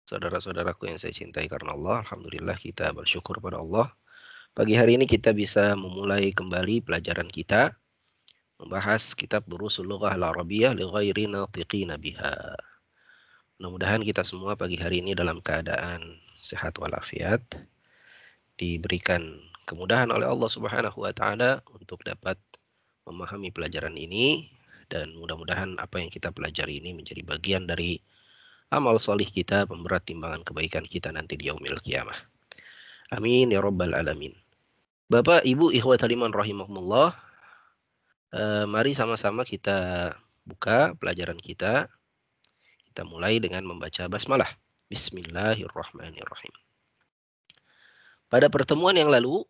Saudara-saudaraku yang saya cintai karena Allah, alhamdulillah kita bersyukur pada Allah. Pagi hari ini kita bisa memulai kembali pelajaran kita membahas kitab Durusul Lughah Al-Arabiyyah li ghairi natiqina biha. Mudah-mudahan kita semua pagi hari ini dalam keadaan sehat walafiat, diberikan kemudahan oleh Allah Subhanahu wa taala untuk dapat memahami pelajaran ini, dan mudah-mudahan apa yang kita pelajari ini menjadi bagian dari amal solih kita, pemberat timbangan kebaikan kita nanti di yaumil qiyamah. Amin ya rabbal alamin. Bapak, Ibu, ikhwatal iman rahimakumullah, mari sama-sama kita buka pelajaran kita. Kita mulai dengan membaca basmalah. Bismillahirrahmanirrahim. Pada pertemuan yang lalu,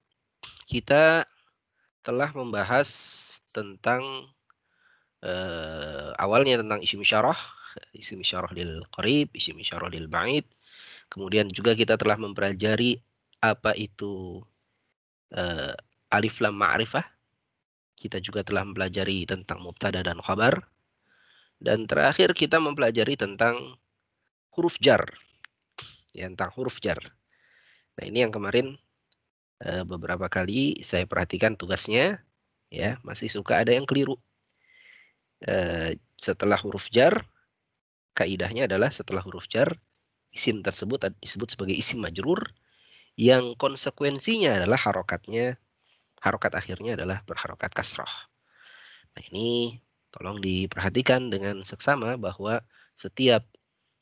kita telah membahas tentang awalnya tentang isim isyarah lil qarib, isim isyarah lil ba'id. Kemudian juga kita telah mempelajari apa itu alif lam ma'rifah. Kita juga telah mempelajari tentang mubtada dan khabar. Dan terakhir kita mempelajari tentang huruf jar. Ya, tentang huruf jar. Nah, ini yang kemarin beberapa kali saya perhatikan tugasnya, ya, masih suka ada yang keliru. Setelah huruf jar, kaidahnya adalah setelah huruf jar, isim tersebut disebut sebagai isim majrur yang konsekuensinya adalah harokat akhirnya adalah berharokat kasrah. Nah, ini tolong diperhatikan dengan seksama bahwa setiap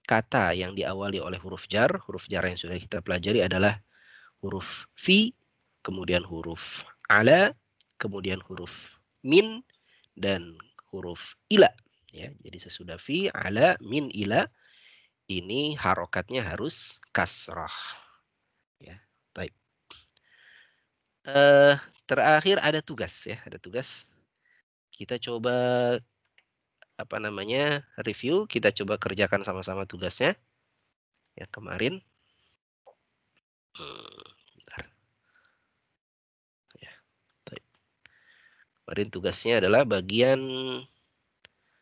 kata yang diawali oleh huruf jar yang sudah kita pelajari adalah huruf fi, kemudian huruf ala, kemudian huruf min, dan huruf ila. Ya, jadi sesudah fi, ala, min, ila, ini harokatnya harus kasrah. Ya, baik. Terakhir ada tugas, ya, ada tugas. Kita coba review. Kita coba kerjakan sama-sama tugasnya. Ya, kemarin. Bentar. Ya, baik. Kemarin tugasnya adalah bagian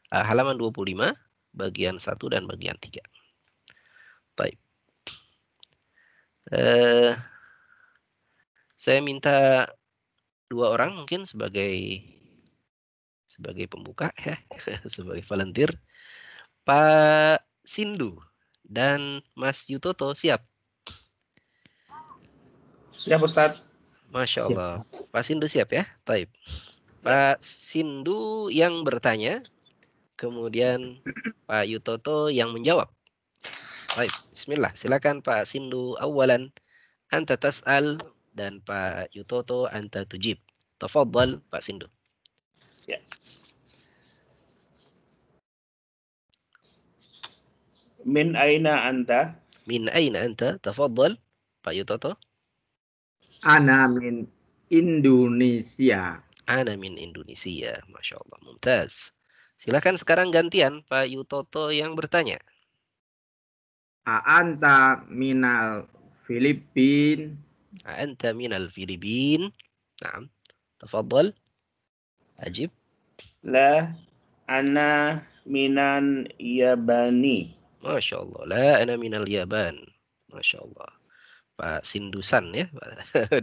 halaman 25, bagian 1 dan bagian 3. Baik. Saya minta 2 orang mungkin sebagai pembuka, ya, sebagai volunteer. Pak Sindu dan Mas Yutoto siap? Siap, Ustadz. Masya Allah. Pak Sindu siap, ya? Baik. Pak Sindu yang bertanya, kemudian Pak Yutoto yang menjawab. Baik, bismillah. Silakan Pak Sindu awalan, anta tas'al, dan Pak Yutoto anta tujib. Tafadhal Pak Sindu. Ya. Min aina anta? Min aina anta? Tafadhal Pak Yutoto. Ana min Indonesia. Ana min Indonesia. Masya Allah, mumtaz. Silakan sekarang gantian Pak Yutoto yang bertanya. Anta minal Filipin. Anta minal Filipin. Naam. Tafadhal. Ajib. La, ana minan Yabani. Masya Allah. La, ana minal Yaban. Masya Allah. Pak Sindusan, ya,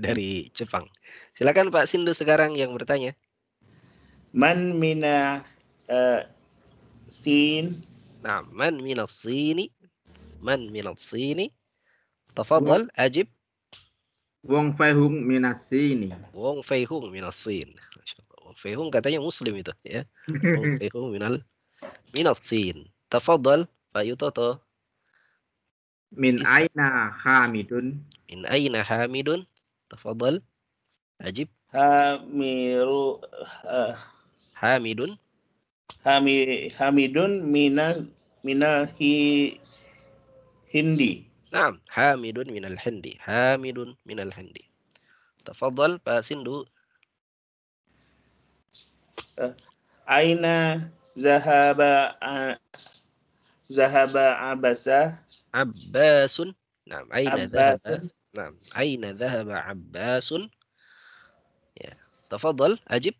dari Jepang. Silakan Pak Sindu sekarang yang bertanya. Man mina sin. Nah, man minas sini. Man minas sini. Tafadhal, ajib. Wong Fei-hung minas sini. Wong Fei-hung minas sin. Masya Allah. Wong Fei-hung katanya muslim itu, ya. Wong Fei-hung minas sin. Tafadhal Pak Yutoto. Min aina Hamidun. Min aina Hamidun. Tafadhal. Ajib. Hamiru Hamidun. Hamidun minal Hindi. Naam, Hamidun minal Hindi. Hamidun minal Hindi. Tafadhal Pak Sindu. Aina zahaba abasa. Abbasun. Naam, aina dhahaba. Abbasun. Naam, aina dhahaba Abbasun. Ya, tafadhal, ajib.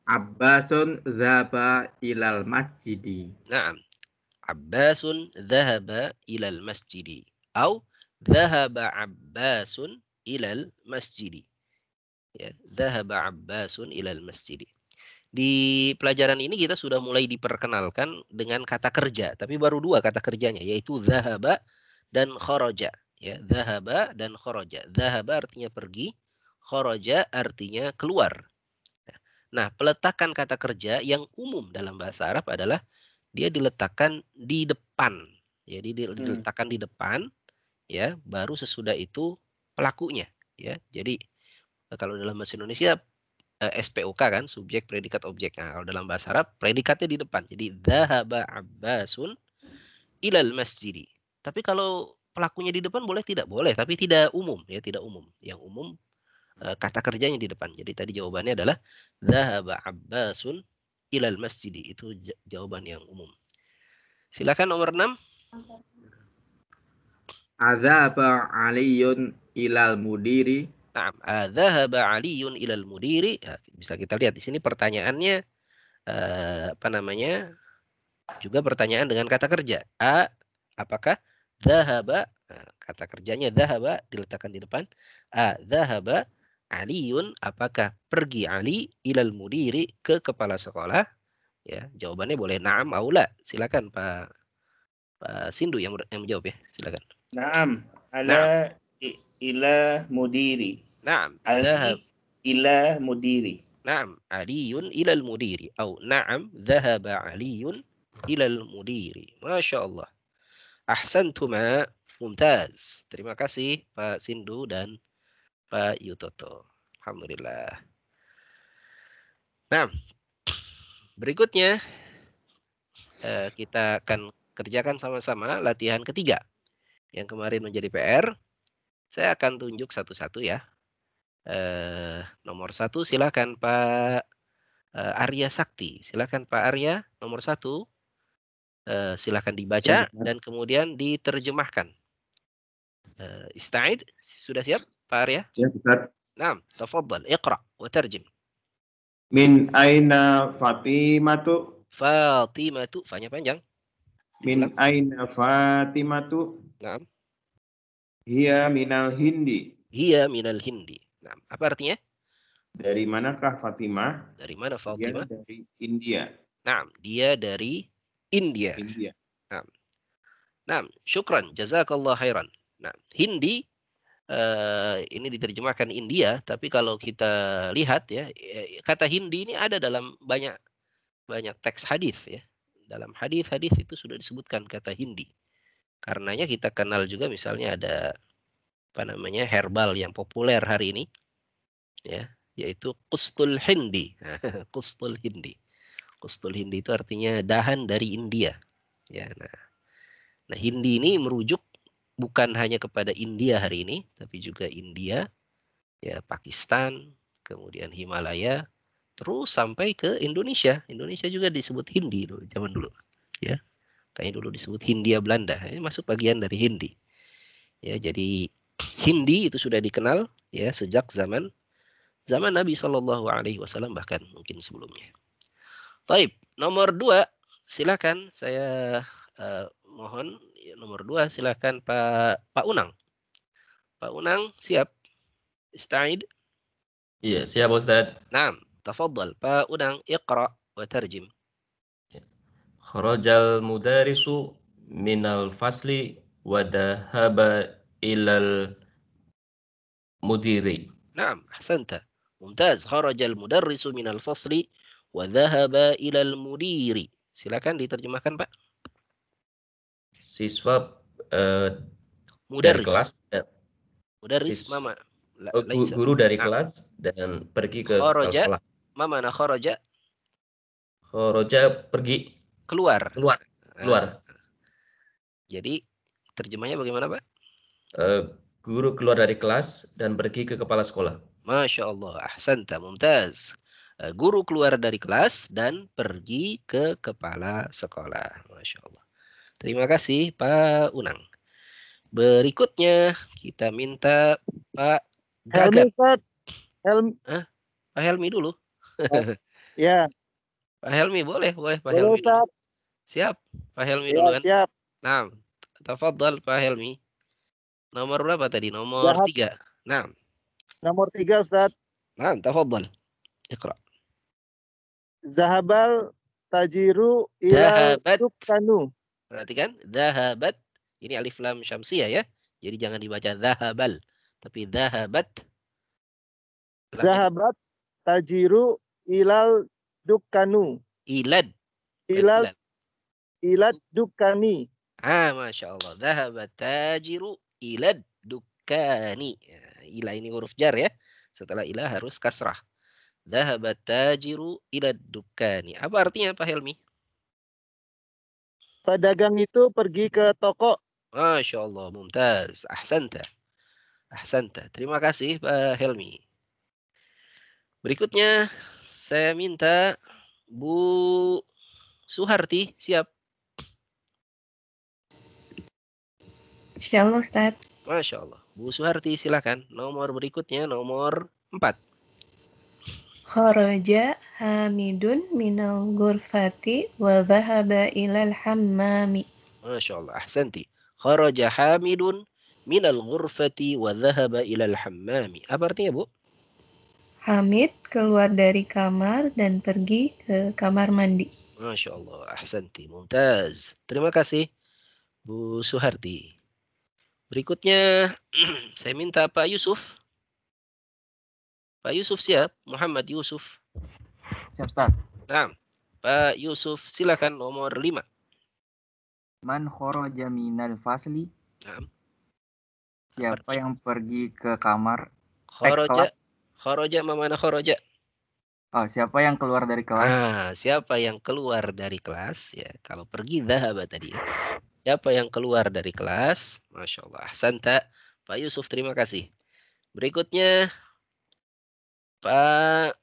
Abbasun zaba ilal masjidi. Naam. Abbasun dhahaba ilal masjidi. Au dhahaba Abbasun ilal masjidi. Ya, dhahaba Abbasun ilal masjidi. Di pelajaran ini kita sudah mulai diperkenalkan dengan kata kerja, tapi baru dua kata kerjanya, yaitu dhahaba dan kharaja. Ya, dhahaba dan kharaja. Dhahaba artinya pergi, kharaja artinya keluar. Nah, peletakan kata kerja yang umum dalam bahasa Arab adalah dia diletakkan di depan. Jadi diletakkan di depan, ya, baru sesudah itu pelakunya, ya. Jadi kalau dalam bahasa Indonesia SPOK kan, subjek predikat objek. Nah, kalau dalam bahasa Arab predikatnya di depan. Jadi dhahaba Abbasun ilal masjidi. Tapi kalau pelakunya di depan boleh tidak? Boleh, tapi tidak umum, ya, tidak umum. Yang umum kata kerjanya di depan. Jadi tadi jawabannya adalah dhahaba Abbasun ilal masjidi. Itu jawaban yang umum. Silakan nomor 6. Adzaba Aliyun ilal mudiri. Naam, dhahaba Aliyun ilal mudiri. Ya, bisa kita lihat di sini pertanyaannya apa namanya? Juga pertanyaan dengan kata kerja. Apakah dhahaba, kata kerjanya dhahaba diletakkan di depan. Dhahaba Aliyun, apakah pergi Ali ilal mudiri, ke kepala sekolah? Ya, jawabannya boleh na'am au la. Silakan Pak Sindu yang menjawab, ya. Silakan. Naam. Ala ila mudiri. Na'am. Ali ila mudiri. Na'am, Aliyun ilal mudiri. Au na'am, dhahaba Aliyun ilal mudiri. Masya Allah. Ahsantuma, mumtaz. Terima kasih Pak Sindu dan Pak Yutoto. Alhamdulillah. Nah, berikutnya kita akan kerjakan sama-sama latihan ketiga. Yang kemarin menjadi PR. Saya akan tunjuk satu-satu, ya. Nomor 1 silakan Pak Arya Sakti. Silakan Pak Arya, nomor 1. Silakan dibaca dan kemudian diterjemahkan. Ista'id, sudah siap Pak Arya? Siap, Ustaz. Naam, tafadhal, iqra wa tarjim. Min aina Fatimatu? Fatimatu, fa-nya panjang. Min aina Fatimatu? Naam. Hiya minal Hindi. Hiya minal Hindi. Naam, apa artinya? Dari manakah Fatimah? Dari mana Dia Fatimah? dari India. Naam, dia dari India. India. Naam. Naam, syukran, jazakallah khairan. Nah, Hindi ini diterjemahkan India, tapi kalau kita lihat, ya, kata Hindi ini ada dalam banyak teks hadis, ya. Dalam hadis-hadis itu sudah disebutkan kata Hindi. Karenanya kita kenal juga misalnya ada apa namanya herbal yang populer hari ini, ya, yaitu Qustul Hindi. Qustul Hindi. Qustul Hindi itu artinya dahan dari India, ya. Nah, Hindi ini merujuk bukan hanya kepada India hari ini, tapi juga India, ya, Pakistan, kemudian Himalaya, terus sampai ke Indonesia. Indonesia juga disebut Hindi dulu, zaman dulu, ya. Kayak dulu disebut Hindia Belanda, ini masuk bagian dari Hindi. Ya, jadi Hindi itu sudah dikenal, ya, sejak zaman Nabi SAW, bahkan mungkin sebelumnya. Baik, nomor 2, silakan saya mohon. Nomor 2 silakan Pak Unang. Pak Unang siap? Ista'id? Iya, siap Ustaz. Naam, tafadhal Pak Unang, iqra wa tarjim. Kharajal mudarisu minal fasli wa dhahaba ilal mudiri. Naam, ahsanta. Mumtaz. Kharajal mudarrisu minal fasli wa dhahaba ilal mudiri. Silakan diterjemahkan, Pak. Siswa dari Mudarris. kelas. Mudarris mama. Guru dari kelas dan pergi ke kharaja, sekolah. Ma mana kharaja? Kharaja pergi. Keluar. Jadi terjemahnya bagaimana, Pak? Guru keluar dari kelas dan pergi ke kepala sekolah. Masya Allah, ahsanta, mumtaz. Guru keluar dari kelas dan pergi ke kepala sekolah. Masya Allah. Terima kasih Pak Unang. Berikutnya kita minta Pak Gagat. Helmi. Pak Helmi dulu. Ya. Pak Helmi boleh Pak Boleh, Helmi dulu. Siap, Pak Helmi Ya, duluan. siap. Nah, tafadhal Pak Helmi. Nomor berapa tadi? Nomor Zahab. 3. Nah, Nomor 3, Ustaz. nah, tafadhal. Iqra. Zahabal tajiru ilal Dahabat. dukkanu. Perhatikan, dahabat. Ini alif lam syamsiyah ya. Jadi jangan dibaca dahabal, tapi dahabat. Zahabat tajiru ilal dukkanu. Ilad. Ilad dukkani. Masya Allah. Dahabat tajiru ilad dukkani. Ila ini huruf jar ya. Setelah ila harus kasrah. Dahabat tajiru ilad dukkani. Apa artinya Pak Helmi? Pedagang itu pergi ke toko. Masya Allah. Mumtaz. Ahsanta. Ahsanta. Terima kasih Pak Helmi. Berikutnya saya minta Bu Suharti siap. Insyaallah Ustaz. Masya Allah. Bu Suharti silakan. Nomor berikutnya nomor 4. Kharaja Hamidun minal ghurfati wa dhahaba ilal hammami. Masya Allah. Ahsanti. Kharaja Hamidun minal ghurfati wa dhahaba ilal hammami. Apa artinya Bu? Hamid keluar dari kamar dan pergi ke kamar mandi. Masya Allah. Ahsanti. Mumtaz. Terima kasih Bu Suharti. Berikutnya saya minta Pak Yusuf. Pak Yusuf siap? Muhammad Yusuf. Siap, Ustaz. Nah, Pak Yusuf silakan nomor 5. Man kharaja minal fasli. Nah. Siapa yang pergi ke kamar? Kharaja. Kelas. Kharaja mana kharaja? Oh, siapa yang keluar dari kelas? Siapa yang keluar dari kelas ya. Kalau pergi dhahaba tadi ya. Siapa yang keluar dari kelas? Masya Allah. Ahsanta. Pak Yusuf terima kasih. Berikutnya Pak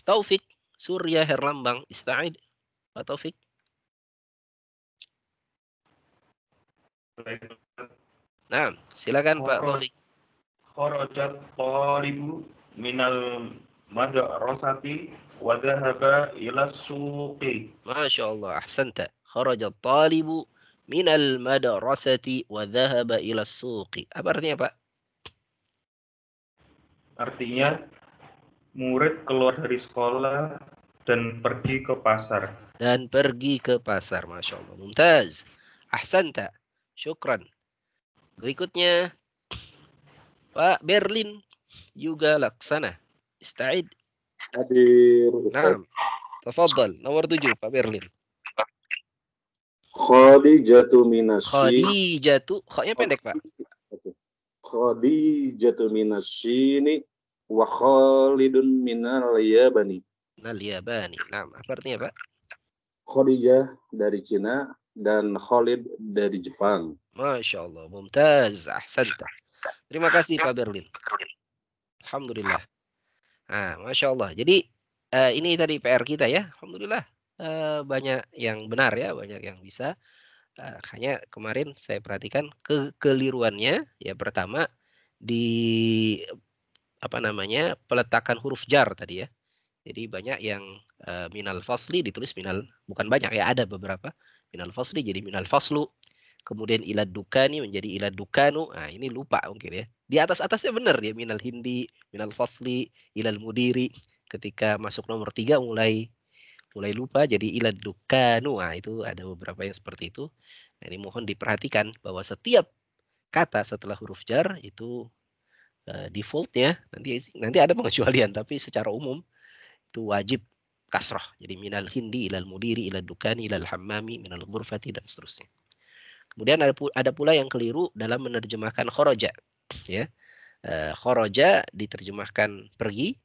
Taufik Surya Herlambang. Ista'id. Pak Taufik. Nah, silakan Pak Taufik. Kharajat talibu minal madrasati wa dhahaba ila suqi. Masya Allah. Ahsanta. Kharajat talibu minal madrasati wa dhahaba ila suqi. Apa artinya Pak? Artinya murid keluar dari sekolah dan pergi ke pasar. Dan pergi ke pasar. Masya Allah. Mumtaz. Ahsanta. Syukran. Berikutnya Pak Berlin juga Laksana. Ista'id. Hadir. Nah, tafadhal. Nomor 7 Pak Berlin. Khadijatu minasy. Khadijatu. Khanya pendek Pak. Khadijatu minasyini wa Khalidun minal yabani. Minal yabani. Nah, apa artinya Pak? Khadijah dari Cina dan Khalid dari Jepang. Masya Allah. Mumtaz. Ahsanta. Terima kasih Pak Berlin. Alhamdulillah. Nah, Masya Allah. Jadi ini tadi PR kita ya. Alhamdulillah. Banyak yang benar ya. Banyak yang bisa. Hanya kemarin saya perhatikan kekeliruannya. Ya pertama di peletakan huruf jar tadi ya. Jadi banyak yang minal fasli ditulis minal. Bukan banyak ya. Ada beberapa. Minal fasli jadi minal faslu. Kemudian ilad dukani menjadi ilad dukanu. Nah, ini lupa mungkin ya. Di atas-atasnya benar ya. Minal hindi, minal fasli, ilal mudiri. Ketika masuk nomor 3 mulai lupa jadi ilad dukanu. Nah, itu ada beberapa yang seperti itu. Nah, ini mohon diperhatikan bahwa setiap kata setelah huruf jar itu defaultnya nanti ada pengecualian, tapi secara umum itu wajib kasrah. Jadi minal hindi, ilal mudiri, ilad dukani, ilal hammami, minal ghurfati dan seterusnya. Kemudian ada pula yang keliru dalam menerjemahkan kharaja. Ya. Kharaja diterjemahkan pergi,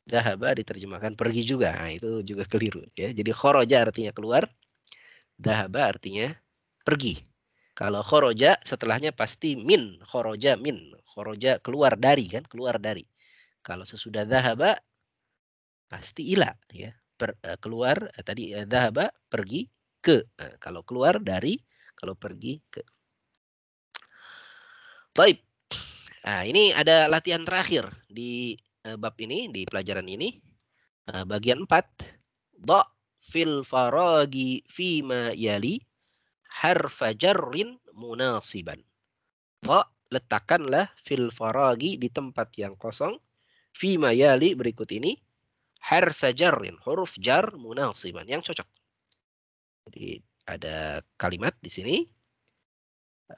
dhahaba diterjemahkan pergi juga. Nah, itu juga keliru. Ya. Jadi kharaja artinya keluar, dhahaba artinya pergi. Kalau kharaja setelahnya pasti min, kharaja min. Kharaja keluar dari kan, keluar dari. Kalau sesudah dhahaba pasti ila. Ya. Keluar, tadi dhahaba pergi ke. Nah, kalau keluar dari, kalau pergi ke. Baik. Nah, ini ada latihan terakhir di bab ini, di pelajaran ini. Bagian 4. Dha fil faragi fima yali harfa jarrin munasiban. Dha, letakkanlah fil faragi di tempat yang kosong fima yali berikut ini harfa jarrin, huruf jar munasiban yang cocok. Jadi ada kalimat di sini,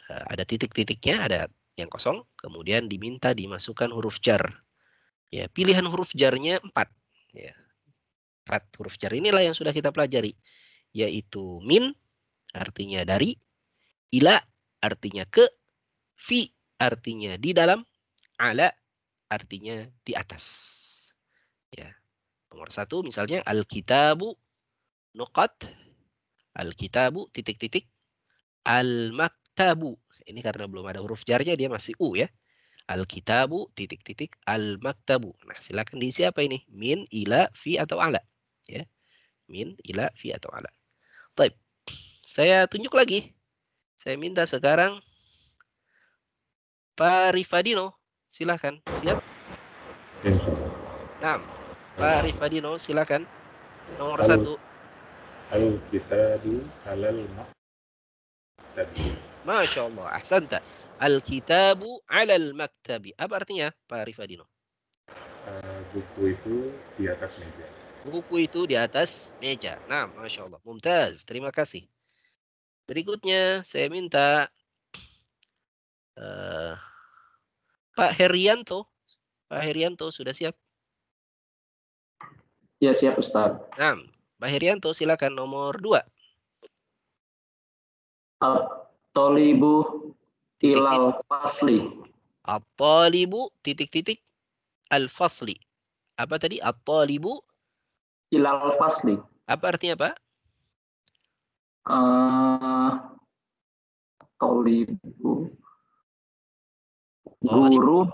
ada titik-titiknya, ada yang kosong, kemudian diminta dimasukkan huruf jar. Ya, pilihan huruf jarnya 4. Ya. 4 huruf jar inilah yang sudah kita pelajari, yaitu min artinya dari, ila artinya ke, fi artinya di dalam, ala artinya di atas. Ya. Nomor 1 misalnya al-kitabu nuqat, al-kitabu titik-titik, al-maktabu. Ini karena belum ada huruf jarnya dia masih u ya. Al-kitabu titik-titik al-maktabu. Nah, silakan diisi apa ini? Min, ila, fi atau ala. Ya. Min, ila, fi atau ala. Baik. Saya tunjuk lagi. Saya minta sekarang Pak Rifadino, silakan. Siap? Nah, Pak Rifadino, silakan. Nomor 1. Al-kitabu alal maktabi. Masya Allah, ahsanta. Al-kitabu alal maktabi. Apa artinya, Pak Rifadino? Buku itu di atas meja. Buku itu di atas meja. Nah, Masya Allah. Mumtaz, terima kasih. Berikutnya, saya minta Pak Herianto. Pak Herianto, sudah siap? Ya, siap Ustaz. Nah, Pak Herianto, silakan nomor 2. At-tolibu ilal fasli. At-talibu titik-titik al-fasli. Apa tadi? At-talibu ilal fasli. Apa artinya, Pak? Tolibu guru.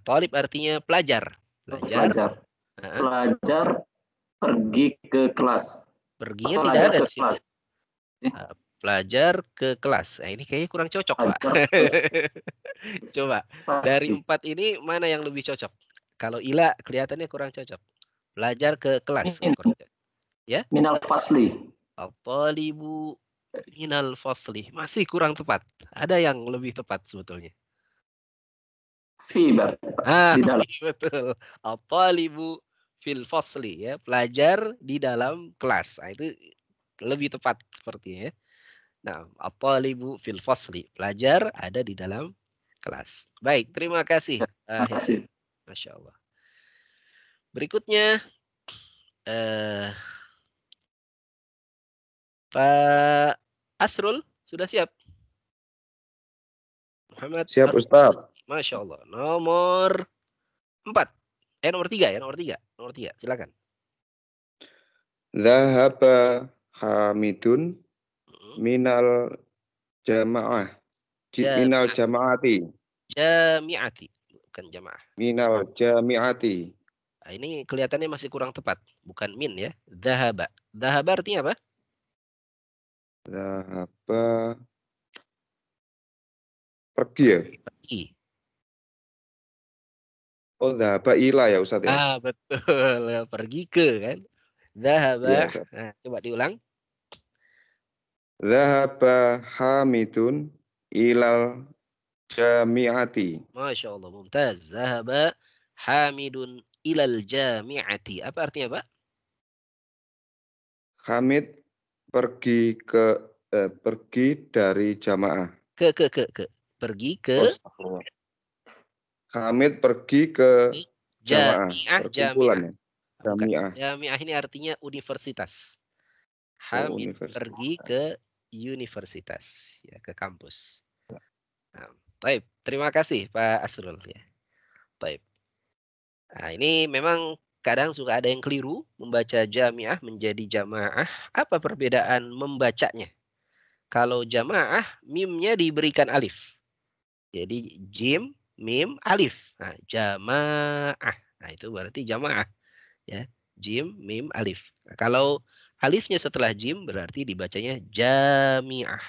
Talib artinya pelajar. Pelajar pergi ke kelas. Perginya tidak ada di sini. Pelajar ke kelas. Nah, ini kayaknya kurang cocok, Pak. Coba dari 4 ini mana yang lebih cocok? Kalau ila kelihatannya kurang cocok. Pelajar ke kelas. Ya? Minal fasli. Al-talibu minal fasli. Masih kurang tepat. Ada yang lebih tepat sebetulnya. Fi, di dalam. Betul. Al-talibu fil fasli, ya, pelajar di dalam kelas. Nah, itu lebih tepat sepertinya ya. Nah, at-talibu fil fasli, pelajar ada di dalam kelas. Baik, terima kasih. Masya Allah. Berikutnya Pak Asrul sudah siap? Muhammad siap Asrul. Ustaz. Masya Allah. Nomor 4. Nomor 3 ya, nomor 3. Nomor 3, silakan. Zahaba Hamidun minal jamaah. Minal jamaati. Jamiati, bukan jamaah. Minal jamiati. Nah, ini kelihatannya masih kurang tepat, bukan min ya. Zahaba. Zahaba artinya apa? Zahaba pergi ya? Pergi. Oh, zahaba ila ya Ustaz ya? Ah, betul. Pergi ke kan. Zahaba. Ya, nah, coba diulang. Zahaba Hamidun ilal jamiati. Masya Allah, mumtaz. Zahaba Hamidun ilal jamiati. Apa artinya, Pak? Hamid pergi dari jamaah. Pergi ke. Hamid pergi ke jamaah. Jamiah. Jamiah. Jamiah ini artinya universitas. Hamid pergi ke universitas, ya, ke kampus. Nah, baik, terima kasih Pak Asrul ya. Baik. Nah, ini memang kadang suka ada yang keliru membaca jamiah menjadi jamaah. Apa perbedaan membacanya? Kalau jamaah, mimnya diberikan alif. Jadi jim, mim, alif. Nah, jamaah. Nah, itu berarti jamaah. Ya, jim, mim, alif. Nah, kalau alifnya setelah jim berarti dibacanya jamiah.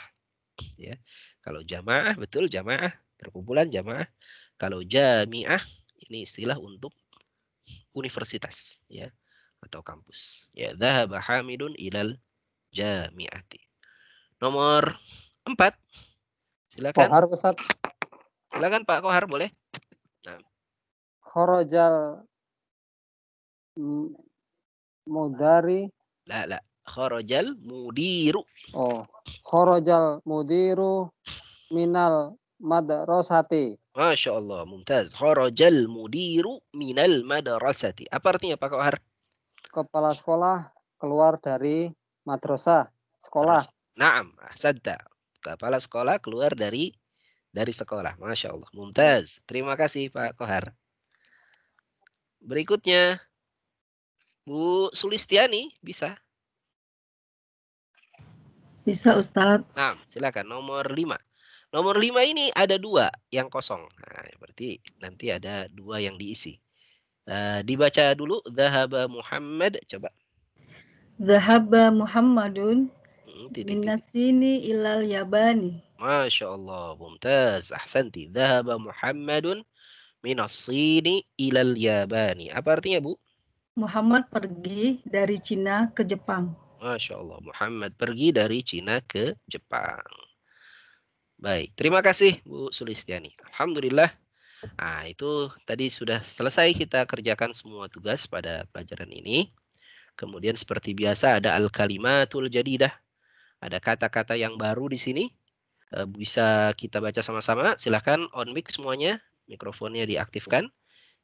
Ya. Kalau jamaah betul jamaah, perkumpulan jamaah. Kalau jamiah ini istilah untuk universitas, ya. atau kampus. Ya, dhahaba Hamidun ilal jami'ati. Nomor 4. Silakan. Kohar, Ustaz. Silakan Pak Kohar, boleh. Nah. Kharajal mudari. La. Kharajal mudiru. Oh, kharajal mudiru minal madrasati. Masya Allah, mumtaz. Kharajal mudiru minal madrasati. Apa artinya Pak Kohar? Kepala sekolah keluar dari madrasah, sekolah. Naam, ahsanta. Kepala sekolah keluar dari sekolah. Masya Allah, mumtaz. Terima kasih Pak Kohar. Berikutnya, Bu Sulistiani, bisa? Bisa, Ustadz. Nah, silakan. Nomor 5. Nomor 5 ini ada 2 yang kosong. Nah, berarti nanti ada 2 yang diisi. Dibaca dulu. Dhahaba Muhammad. Coba. Dhahaba Muhammadun minasini ilal yabani. Masya Allah. Mumtaz. Ahsanti. Dhahaba Muhammadun minasini ilal yabani. Apa artinya, Bu? Muhammad pergi dari Cina ke Jepang. Masya Allah. Muhammad pergi dari Cina ke Jepang. Baik. Terima kasih Bu Sulistiani. Alhamdulillah. Nah, itu tadi sudah selesai kita kerjakan semua tugas pada pelajaran ini. Kemudian seperti biasa ada al-kalimatul jadidah. Ada kata-kata yang baru di sini. Bisa kita baca sama-sama. Silahkan on mic semuanya. Mikrofonnya diaktifkan.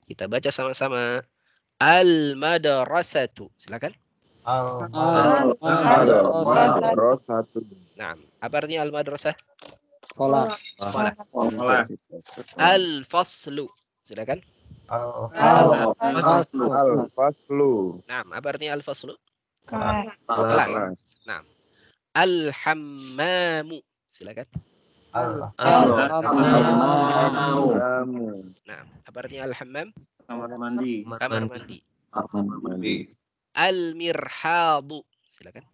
Kita baca sama-sama. Al-madrasatu. Silakan. Al-madrasatu. Nah, apa artinya al-madrasah? Sekolah. Al-faslu. Silakan. Al-faslu. Nah, apa artinya al-faslu? Kelas. Nah. Al-hammamu. Silakan. Al-hammamu. Nah, apa artinya al-hammam? Kamar mandi. Kamar mandi. Al-mirhadu. Silakan.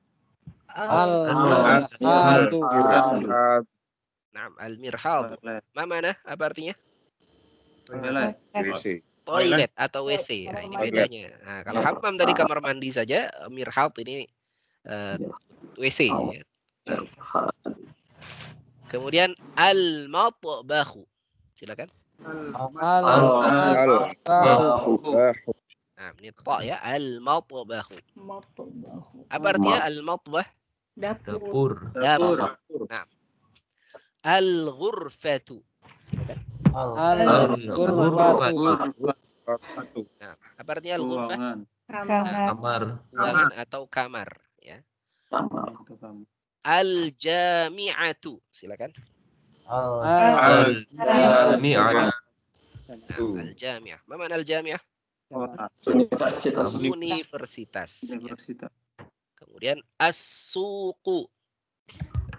Al-mirhadu. Nah, al-mirhad. Mana? Apa artinya? WC. Toilet atau WC. Nah, ini bedanya. Nah, kalau hammam tadi kamar mandi saja, mirhad ini WC. Ya. Nah. Kemudian al-matbakhu. Silakan. Al-matbakhu. Nah, ini ta ya, al-matbakhu. Apa artinya al-matbah? Dapur. Nah. Al-ghurfatu. Silakan. Al-ghurfatu. Nah, apa artinya al-ghurfah? Kamar. Ruangan atau kamar, ya. Al-jami'atu. Silakan. Al-jami'ah. Nah, al-jami'ah. Ma mana al-jami'ah? Universitas. Ya. Kemudian as-suqu.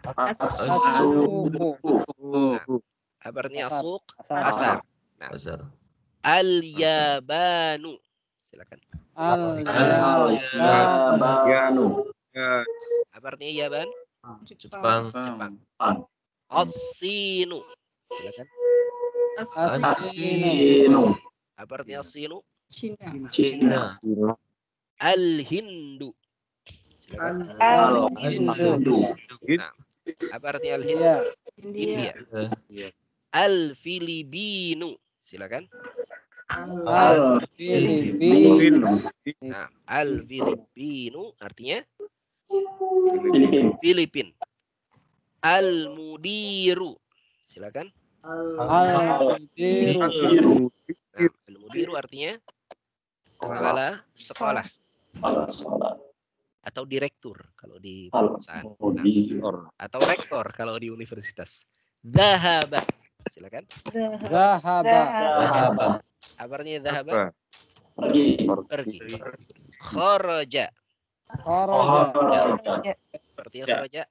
Nah, apa artinya as-suq? Pasar. Nah, al-yabanu. Silakan. Al-yabanu. Apa artinya yaban? Jepang. As-sinu. Silakan. As-sinu. Apa artinya as-sinu? Cina. Al-hindu. Silakan. Al-hindu. Nah, apa artinya al-hindu? India. Al-filibinu. Silakan. Al-filipinu. Nah, al-filipinu artinya Filipin. Al-mudiru. Silakan. Al-mudiru. Nah, al-mudiru artinya kepala sekolah atau direktur kalau di perusahaan. Nah, atau rektor kalau di universitas. Dhahaba. Silakan. Zahaba. Apa artinya dhahaba? Pergi. Kharaja. Artinya kharaja?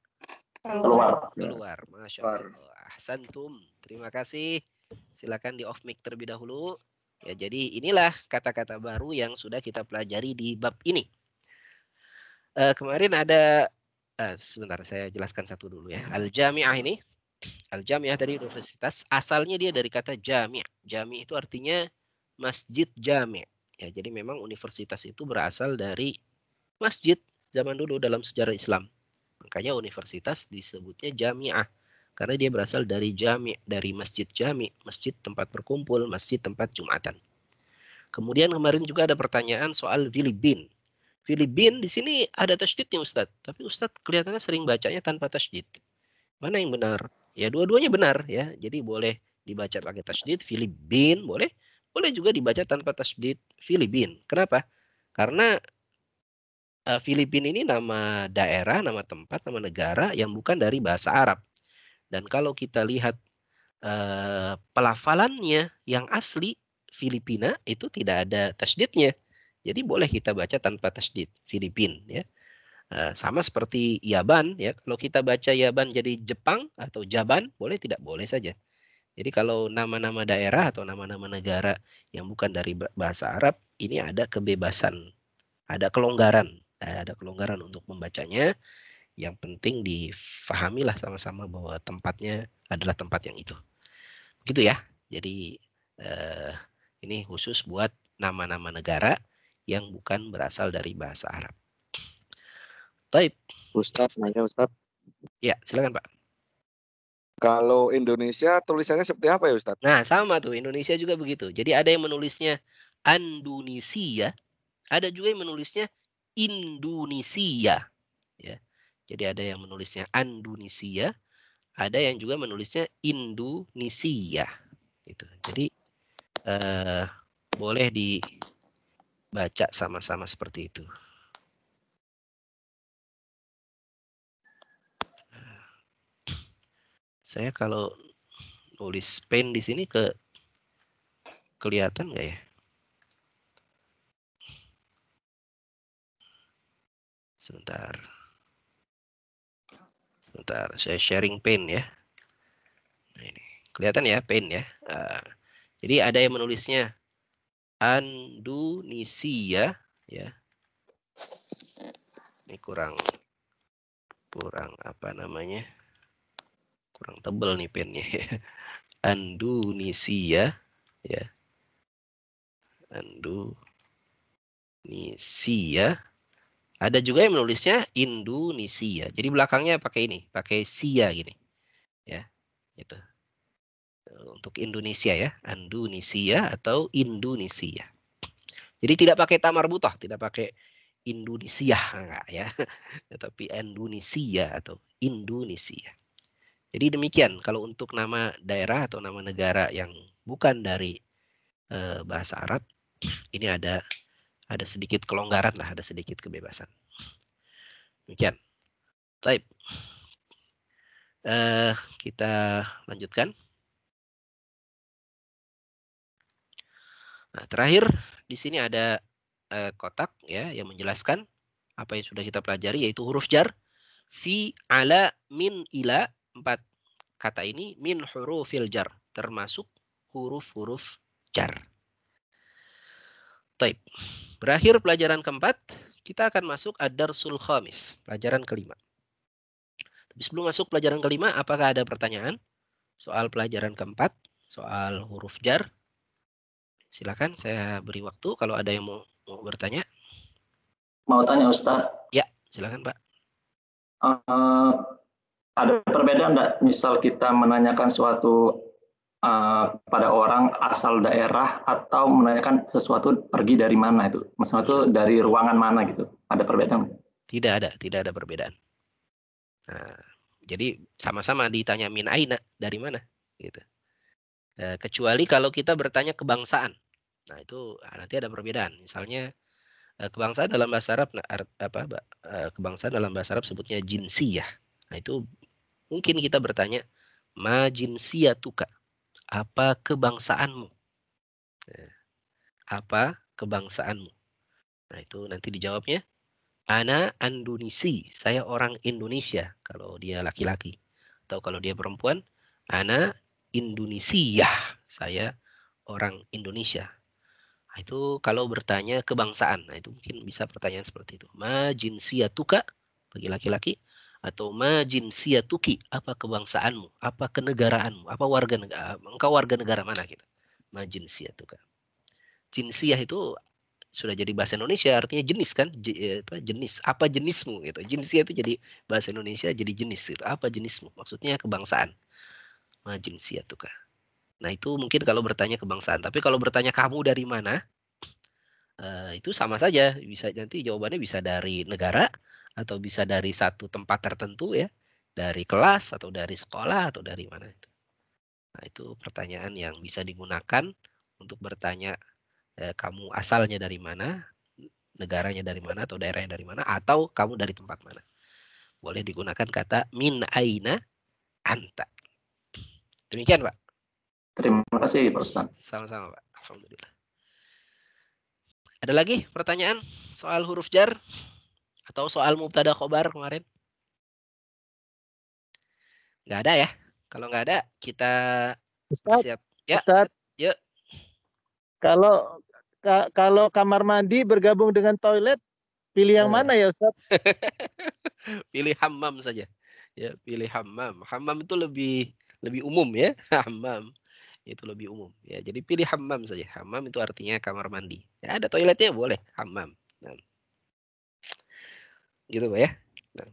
Keluar. Masya Allah. Ahsantum. Terima kasih. Silakan di off mic terlebih dahulu. Ya, jadi inilah kata-kata baru yang sudah kita pelajari di bab ini. Kemarin ada sebentar saya jelaskan satu dulu ya. Al-Jami'ah ini, Al-Jami'ah dari universitas, asalnya dia dari kata jami'. Jami' itu artinya masjid jami'. Ya, jadi memang universitas itu berasal dari masjid zaman dulu dalam sejarah Islam. Makanya universitas disebutnya jami'ah. Karena dia berasal dari jami', dari masjid jami', masjid tempat berkumpul, masjid tempat Jumatan. Kemudian kemarin juga ada pertanyaan soal Filipin. Filipin di sini ada tasydidnya Ustadz. Tapi Ustadz kelihatannya sering bacanya tanpa tasydid. Mana yang benar? Ya dua-duanya benar ya. Jadi boleh dibaca pakai tasydid, Filipin boleh. Boleh juga dibaca tanpa tasydid, Filipin. Kenapa? Karena Filipin ini nama daerah, nama tempat, nama negara yang bukan dari bahasa Arab. Dan kalau kita lihat pelafalannya yang asli Filipina itu tidak ada tasydidnya. Jadi boleh kita baca tanpa tasydid, Filipin ya. Sama seperti Yaban ya. Kalau kita baca Yaban jadi Jepang atau Jaban, boleh tidak? Boleh saja. Jadi kalau nama-nama daerah atau nama-nama negara yang bukan dari bahasa Arab, ini ada kebebasan, ada kelonggaran untuk membacanya. Yang penting difahamilah sama-sama bahwa tempatnya adalah tempat yang itu. Begitu ya. Jadi ini khusus buat nama-nama negara yang bukan berasal dari bahasa Arab. Baik. Ustadz, nanya Ustadz. Ya, silakan Pak. Kalau Indonesia tulisannya seperti apa ya Ustadz? Nah, sama tuh. Indonesia juga begitu. Jadi ada yang menulisnya Andonesia, ada juga yang menulisnya Indonesia. Ya. Jadi ada yang menulisnya Andonesia, ada yang juga menulisnya Indonesia. Gitu. Jadi boleh dibaca sama-sama seperti itu. Saya kalau nulis pen di sini kelihatan nggak ya? Sebentar, saya sharing pen ya. Nah, ini kelihatan ya pen ya. Jadi ada yang menulisnya Andonesia ya. Ini kurang apa namanya? Kurang tebal nih pennya ya. Andonesia ya. Indonesia. Ada juga yang menulisnya Indonesia. Jadi belakangnya pakai ini, pakai sia gini. Ya. Gitu. Untuk Indonesia ya, Indonesia atau Indonesia. Jadi tidak pakai tamarbutah, tidak pakai Indonesia enggak ya. Tetapi Indonesia atau Indonesia. Jadi demikian kalau untuk nama daerah atau nama negara yang bukan dari bahasa Arab, ini ada sedikit kelonggaran lah, ada sedikit kebebasan. Demikian. Baik. Kita lanjutkan. Nah, terakhir di sini ada kotak ya yang menjelaskan apa yang sudah kita pelajari, yaitu huruf jar. Fi, ala, min, ila. 4 kata ini min hurufil jar, termasuk huruf-huruf jar. Baik. Berakhir pelajaran keempat, kita akan masuk ad-darsul khamis, pelajaran kelima. Tapi sebelum masuk pelajaran kelima, apakah ada pertanyaan soal pelajaran keempat, soal huruf jar? Silakan, saya beri waktu kalau ada yang mau bertanya. Mau tanya Ustaz? Ya, silakan Pak. Ada perbedaan enggak misal kita menanyakan suatu pada orang asal daerah atau menanyakan sesuatu pergi dari mana itu? Maksudnya itu dari ruangan mana gitu? Ada perbedaan? Tidak ada perbedaan. Nah, jadi sama-sama ditanya min aina, dari mana gitu. Kecuali kalau kita bertanya kebangsaan. Nah, itu nanti ada perbedaan. Misalnya kebangsaan dalam bahasa Arab kebangsaan dalam bahasa Arab sebutnya jinsiyah. Nah, itu mungkin kita bertanya ma jinsiyatuka? Apa kebangsaanmu? Apa kebangsaanmu? Nah, itu nanti dijawabnya ana Andonisi, saya orang Indonesia kalau dia laki-laki. Atau kalau dia perempuan, ana Indonesia, saya orang Indonesia. Nah, itu kalau bertanya kebangsaan. Nah, itu mungkin bisa pertanyaan seperti itu. Ma jinsiyatuka bagi laki-laki, atau ma jinsiyatuki, apa kebangsaanmu, apa kenegaraanmu, apa engkau warga negara mana gitu. Ma jinsiyatuka. Jinsiyah itu sudah jadi bahasa Indonesia, artinya jenis kan, jenis, apa jenismu gitu. Jinsiyah itu jadi bahasa Indonesia jadi jenis gitu. Apa jenismu? Maksudnya kebangsaan. Jinsiyah tuh kah. Nah itu mungkin kalau bertanya kebangsaan. Tapi kalau bertanya kamu dari mana, itu sama saja. Bisa nanti jawabannya bisa dari negara atau bisa dari satu tempat tertentu ya, dari kelas atau dari sekolah atau dari mana itu. Nah itu pertanyaan yang bisa digunakan untuk bertanya kamu asalnya dari mana, negaranya dari mana atau daerahnya dari mana, atau kamu dari tempat mana. Boleh digunakan kata min aina anta. Demikian Pak. Terima kasih Pak Ustaz. Sama-sama Pak. Alhamdulillah. Ada lagi pertanyaan soal huruf jar atau soal mubtada khobar kemarin? Nggak ada ya? Kalau nggak ada kita siap. Ya. Ustaz. Yuk. Kalau kamar mandi bergabung dengan toilet, pilih yang mana ya Ustaz? Pilih hammam saja. Ya, pilih hammam. Hammam itu lebih umum ya. Hammam itu lebih umum. Ya, jadi pilih hammam saja. Hammam itu artinya kamar mandi. Ya, ada toiletnya boleh hammam. Nah. Gitu Pak ya. Nah.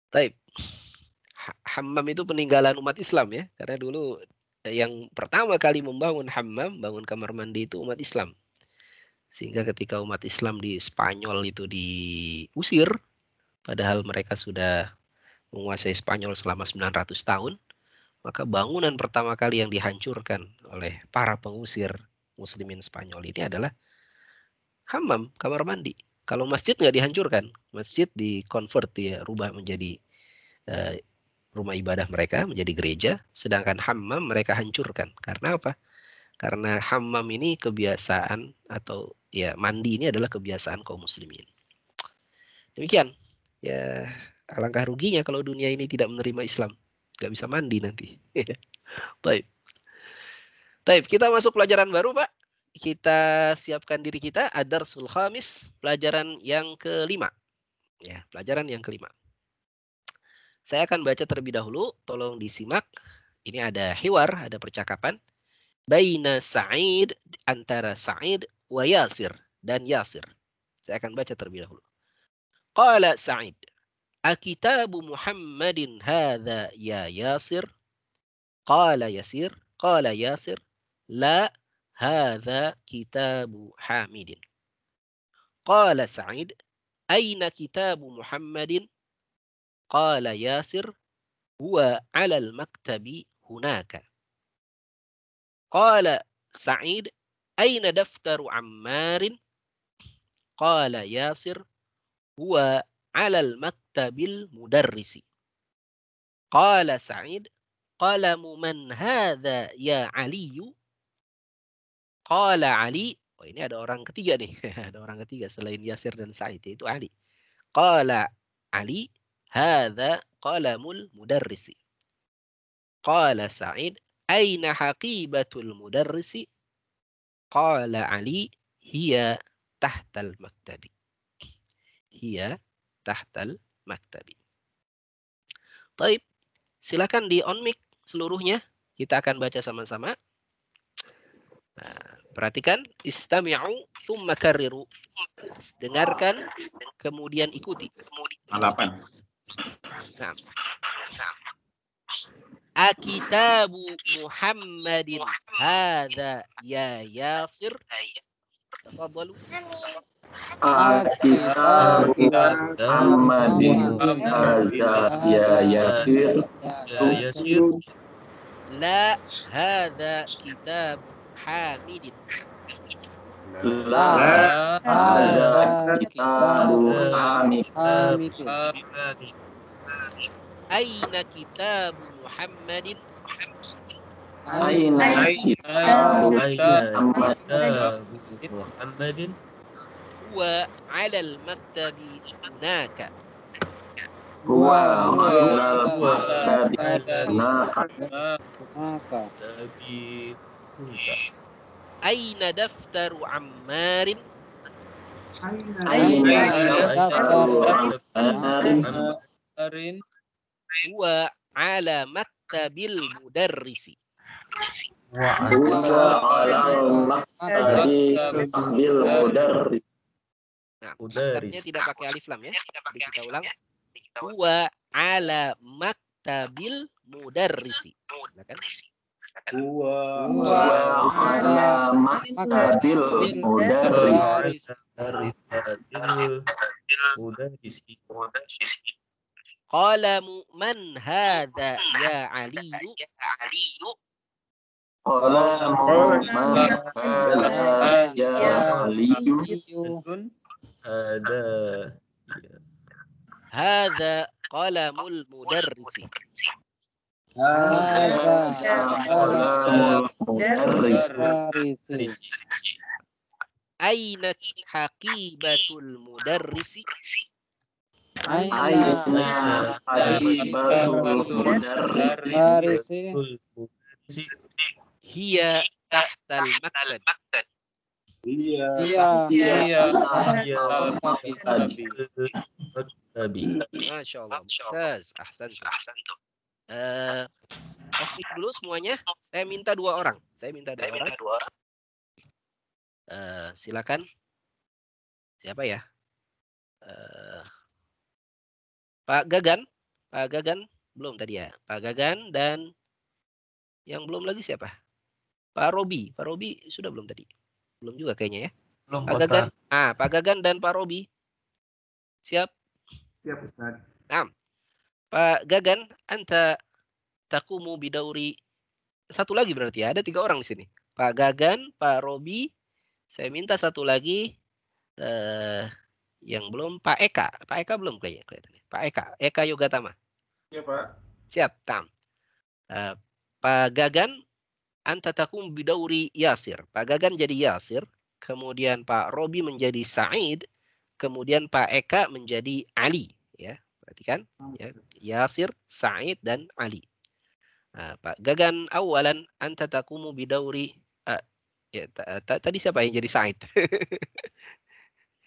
Baik. Hammam itu peninggalan umat Islam ya. Karena dulu yang pertama kali membangun hammam, bangun kamar mandi itu umat Islam. Sehingga ketika umat Islam di Spanyol itu diusir, padahal mereka sudah menguasai Spanyol selama 900 tahun, maka bangunan pertama kali yang dihancurkan oleh para pengusir muslimin Spanyol ini adalah hammam, kamar mandi. Kalau masjid nggak dihancurkan, masjid di-convert ya, rubah menjadi rumah ibadah mereka, menjadi gereja, sedangkan hammam mereka hancurkan. Karena apa? Karena hammam ini kebiasaan atau ya mandi ini adalah kebiasaan kaum muslimin. Demikian. Ya, alangkah ruginya kalau dunia ini tidak menerima Islam. Nggak bisa mandi nanti. Baik. Baik, kita masuk pelajaran baru, Pak. Kita siapkan diri kita, ad-darsul khamis, pelajaran yang kelima. Ya, pelajaran yang kelima. Saya akan baca terlebih dahulu, tolong disimak. Ini ada hiwar, ada percakapan. Baina Sa'id, antara Sa'id wa Yasir, dan Yasir. Saya akan baca terlebih dahulu. Qala Sa'id, akitabu Muhammadin hadha ya Yasir? Qala Yasir, la hadha kitabu Hamidin. Qala Sa'id, aina kitabu Muhammadin? Qala Yasir, huwa 'ala al-maktabi hunaka. Qala Sa'id, aina daftaru Ammarin? Qala Yasir, huwa 'ala al-maktabil mudarrisi. Qala Sa'id, qalamu man hadha ya Aliyu? Qala Ali, oh ini ada orang ketiga nih, ada orang ketiga selain Yasir dan Sa'id, yaitu Ali. Qala Ali, hadha qalamul mudarrisi. Qala Sa'id, aina haqibatul mudarrisi? Qala Ali, hiya tahtal maktabi. Hiya tahtal maktabi. Baik, silakan di on mic seluruhnya. Kita akan baca sama-sama. Nah, perhatikan, istami'u thumma karriru. Dengarkan, kemudian ikuti. 8. Nah. Akitabu Muhammadin hadha ya Yasir? Tafadhalu. Akitabu Muhammadin hadha ya Yasir? La hadha kitab Hamidin. La hadha kitabu Hamidin. Aina kitabu Muhammadin? Aina kitabu Muhammadin? Huwa 'ala al-maktabi hunaka. Huwa 'ala al-maktabi hunaka. Aina daftaru Ammarin? Aina daftaru Ammarin? Huwa 'ala maktabil mudarrisi. alal maktabi bil mudarris. Nah, maktabnya tidak pakai alif lam ya. Jadi kita ulang. Huwa ala maktabil mudarrisi. Silakan. Huwa ala maktabil mudarris. Qalamu man hadha ya Aliyu. Qalamu man hadha ya Aliyu. Hadha qalamul mudarrisi. Qalamul mudarris. Aina haqibatul mudarrisi. Aina haqibatul mudarris. Hiya tahtal maktab. Masya Allah. Mumtaz. Ahsantum. Oke dulu semuanya. Saya minta dua orang. Silakan. Siapa ya? Pak Gagan. Pak Gagan belum tadi ya. Pak Gagan dan yang belum lagi siapa? Pak Robi. Pak Robi sudah belum tadi? Belum juga kayaknya ya. Belum, Pak Gagan. Pak Gagan dan Pak Robi. Siap? Siap, Ustaz. Nah, Pak Gagan, anta takumu bidauri. Satu lagi berarti ya. Ada 3 orang di sini. Pak Gagan, Pak Robi. Saya minta satu lagi. Yang belum Pak Eka. Pak Eka belum kelihatannya. Pak Eka. Eka Yogatama. Iya, Pak. Siap. Tam. Pak Gagan, anta takum bidauri Yasir. Pak Gagan jadi Yasir. Kemudian Pak Robi menjadi Said. Kemudian Pak Eka menjadi Ali. Ya, perhatikan. Ya, Yasir, Said, dan Ali. Pak Gagan awalan anta takumu bidauri. Ya, tadi siapa yang jadi Said?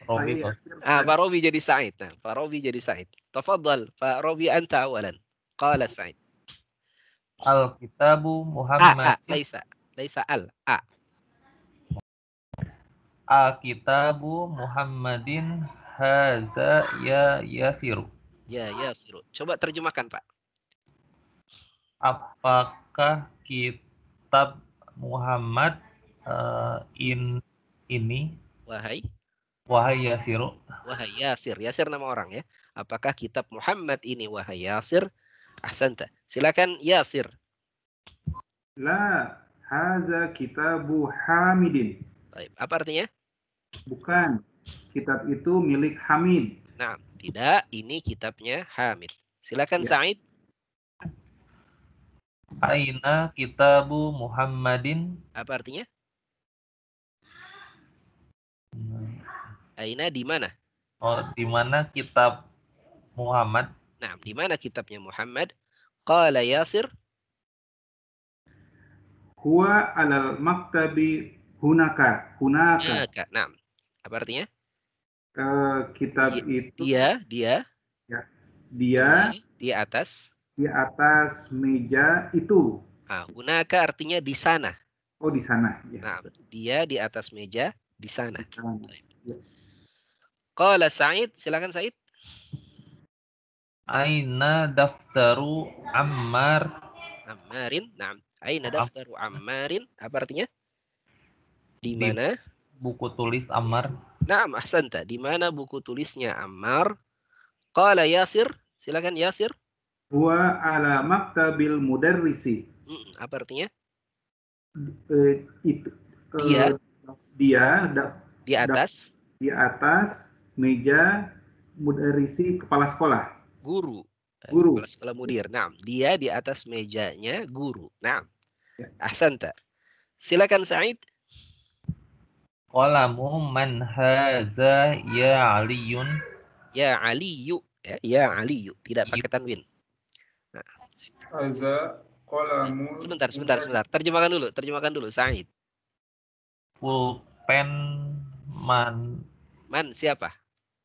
Robi. Pak Robi jadi Said. Nah, Pak Robi jadi Said. Tafadhal, Pak Robi anta awalan. Qala Said. Al-kitabu Muhammad. Laisa al. Al-kitabu Muhammadin haza ya Yasiru. Ya, Yasiru. Coba terjemahkan, Pak. Apakah kitab Muhammad ini wahai Yasiru? Wahai Yasir. Yasir nama orang ya. Apakah kitab Muhammad ini wahai Yasir? Ahsanta. Silakan Yasir. La, haza kitabu Hamidin. Baik. Apa artinya? Bukan. Kitab itu milik Hamid. Nah, tidak. Ini kitabnya Hamid. Silakan Said. Aina kitabu Muhammadin. Apa artinya? Aina di mana? Oh, di mana kitab Muhammad? Nah, di mana kitabnya Muhammad? Qala Yasir. Huwa alal maktabi hunaka. Nah, apa artinya? Kitab itu. Dia. Di atas meja itu. Hunaka artinya di sana. Oh, di sana. Ya. Nah, dia di atas meja di sana. Ya. Qala Said, silakan Said. Aina daftaru Ammarin. Nah, aina daftaru Ammarin. Apa artinya? Di mana? Buku tulis Ammar. Naam, ahsanta. Di mana buku tulisnya Ammar? Qala Yasir, silakan Yasir. Huwa ala maktabil mudarrisi. Apa artinya? Dia di atas meja mudarrisi kepala sekolah. Guru. Kepala sekolah mudir. Nah, dia di atas mejanya guru. Nah, ahsanta. Silakan Said. Qalamu man haza ya Aliyun. Ya Aliyu. Ya Aliyu. Tidak pakai tanwin. Nah. Haza qalamu. Sebentar. Terjemahkan dulu Said. Pulpen man siapa?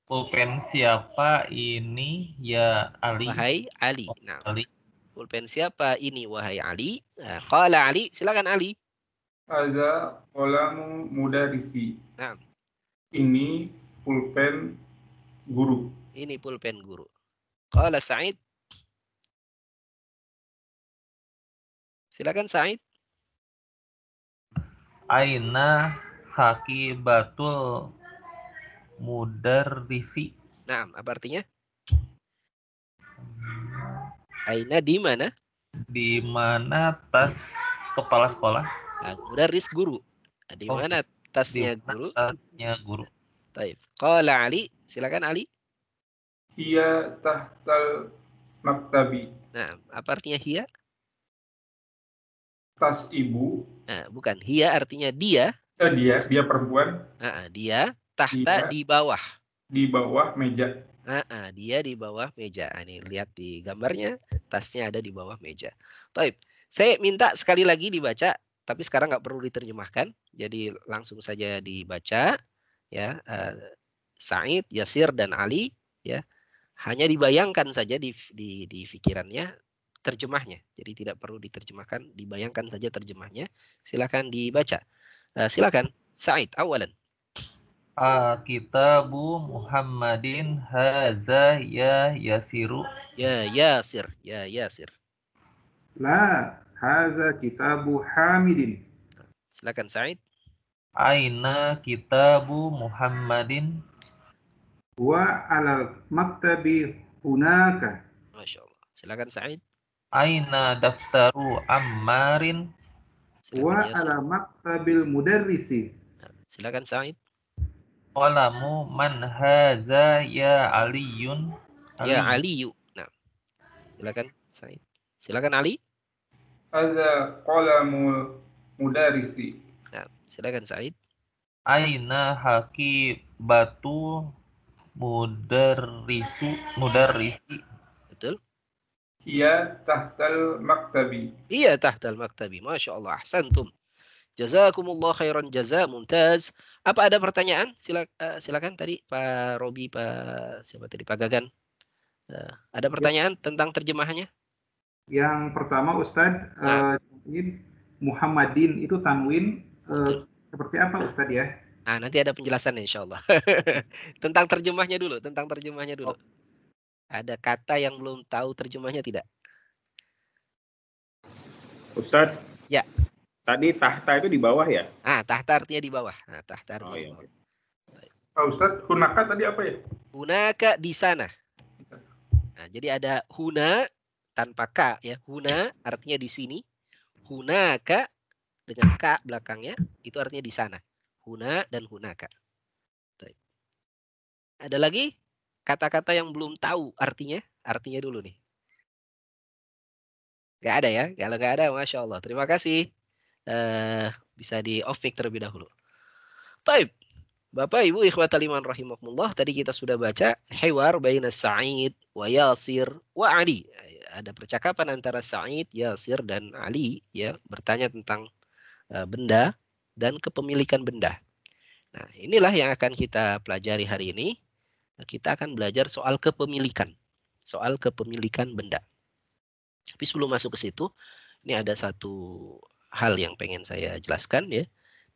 Pulpen siapa ini ya Ali? Wahai Ali. Oh, Nah, Ali. Pulpen siapa ini wahai Ali? Qala Ali, silakan Ali. Hadza qalamu mudarisi. Nah, Ini pulpen guru. ini pulpen guru. Qala Sa'id. Silakan Sa'id. Aina hakibatul mudarrisi. Nah, apa artinya? Aina di mana? Di mana tas kepala sekolah? Nah, mudarris guru. Nah, di mana tasnya guru? Tasnya guru. Baik. Qala Ali, silakan Ali. Hiya tahtal maktabi. Nah, apa artinya hiya? Tas ibu. Nah, bukan. Hiya artinya dia. Dia perempuan. Dia tahta di bawah. Di bawah meja. Dia di bawah meja. Ini lihat di gambarnya, tasnya ada di bawah meja. Baik. Saya minta sekali lagi dibaca, tapi sekarang nggak perlu diterjemahkan. Jadi langsung saja dibaca, ya. Sa'id, Yasir dan Ali, ya. Hanya dibayangkan saja di pikirannya terjemahnya. Jadi tidak perlu diterjemahkan, dibayangkan saja terjemahnya. Silakan dibaca. Silakan Sa'id awalan. Kitabu Muhammadin haza ya Yasiru. Ya Yasir, ya Yasir. La, haza kitabu Hamidin. Silakan Sa'id. Aina kitabu Muhammadin. Wa alal maktabi hunaka. Masya Allah. Silakan Sa'id. Aina daftaru Ammarin. Wa ala maktabil mudarrisi. Silakan Sa'id. Qalamu man haza ya Aliyun. Ya Aliyu. Nah, silakan Sa'id. Silakan Ali. Hadza qalamu mudarrisi. Nah, silakan Sa'id. Aina hakibatu mudarrisi. Betul. Hiya tahtal maktabi. Iya tahtal maktabi. Masya Allah. Ahsantum. Jazakumullah khairan jaza. Mumtaz. Apa ada pertanyaan? Silakan tadi Pak Robi, Pak siapa tadi? Pak Gagan. Ada pertanyaan tentang terjemahannya? Yang pertama Ustadz, Muhammadin itu tanwin seperti apa Ustadz ya? Nah, nanti ada penjelasannya insya Allah. Tentang terjemahnya dulu. Ada kata yang belum tahu terjemahnya tidak? Ustadz. Ya. Tadi tahta itu di bawah ya? Tahta artinya di bawah. Tahta artinya di bawah. Pak Ustadz, hunaka tadi apa ya? Hunaka di sana. Nah, jadi ada huna tanpa ka ya. Huna artinya di sini. Hunaka dengan ka belakangnya itu artinya di sana. Huna dan hunaka. Ada lagi kata-kata yang belum tahu artinya dulu nih. Gak ada ya? Kalau gak ada, Masya Allah. Terima kasih. Bisa di off mic terlebih dahulu. Taib. Bapak Ibu ikhwatal iman rahimakumullah, tadi kita sudah baca hiwar baina Sa'id wa Yasir wa Ali. Ada percakapan antara Sa'id, Yasir dan Ali ya, bertanya tentang benda dan kepemilikan benda. Nah, inilah yang akan kita pelajari hari ini. Kita akan belajar soal kepemilikan benda. Tapi sebelum masuk ke situ, ini ada satu hal yang pengen saya jelaskan ya.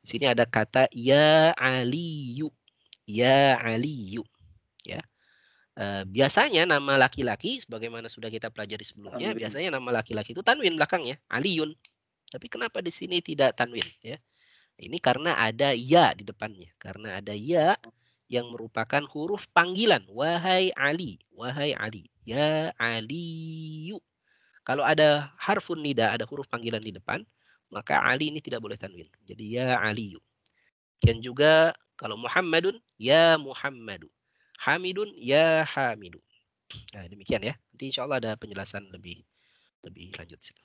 Di sini ada kata ya Aliyu. Ya Aliyu. Ya. Biasanya nama laki-laki sebagaimana sudah kita pelajari sebelumnya, biasanya nama laki-laki itu tanwin belakangnya, Aliyun. Tapi kenapa di sini tidak tanwin ya? Ini karena ada ya di depannya. Karena ada ya yang merupakan huruf panggilan. Wahai Ali, wahai Ali. Ya Aliyu. Kalau ada harfun nida, ada huruf panggilan di depan, maka Ali ini tidak boleh tanwin. Jadi ya Aliyu. Dan juga kalau Muhammadun, ya Muhammadu. Hamidun, ya Hamidu. Nah, demikian ya. Nanti insya Allah ada penjelasan lebih lanjut situ.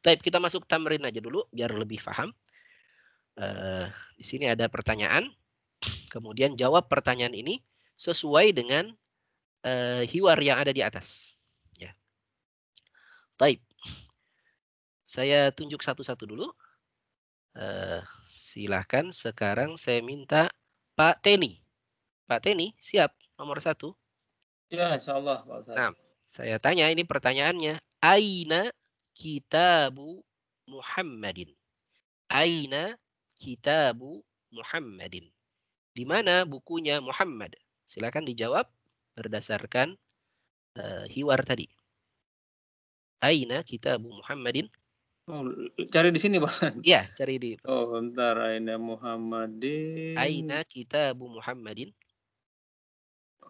Baik, kita masuk tamrin aja dulu biar lebih paham. Di sini ada pertanyaan. Kemudian jawab pertanyaan ini sesuai dengan hiwar yang ada di atas. Ya. Baik. Saya tunjuk satu-satu dulu. Silahkan sekarang saya minta Pak Teni. Pak Teni, siap nomor 1? Ya, insyaallah Pak Ustaz. Nah, saya tanya ini pertanyaannya. Aina kitabu Muhammadin? Aina kitabu Muhammadin. Di mana bukunya Muhammad? Silakan dijawab berdasarkan hiwar tadi. Aina kitabu Muhammadin. Oh, cari di sini, Pak. Ya, cari di. Oh, bentar. Aina Muhammadin. Aina kitabu Muhammadin.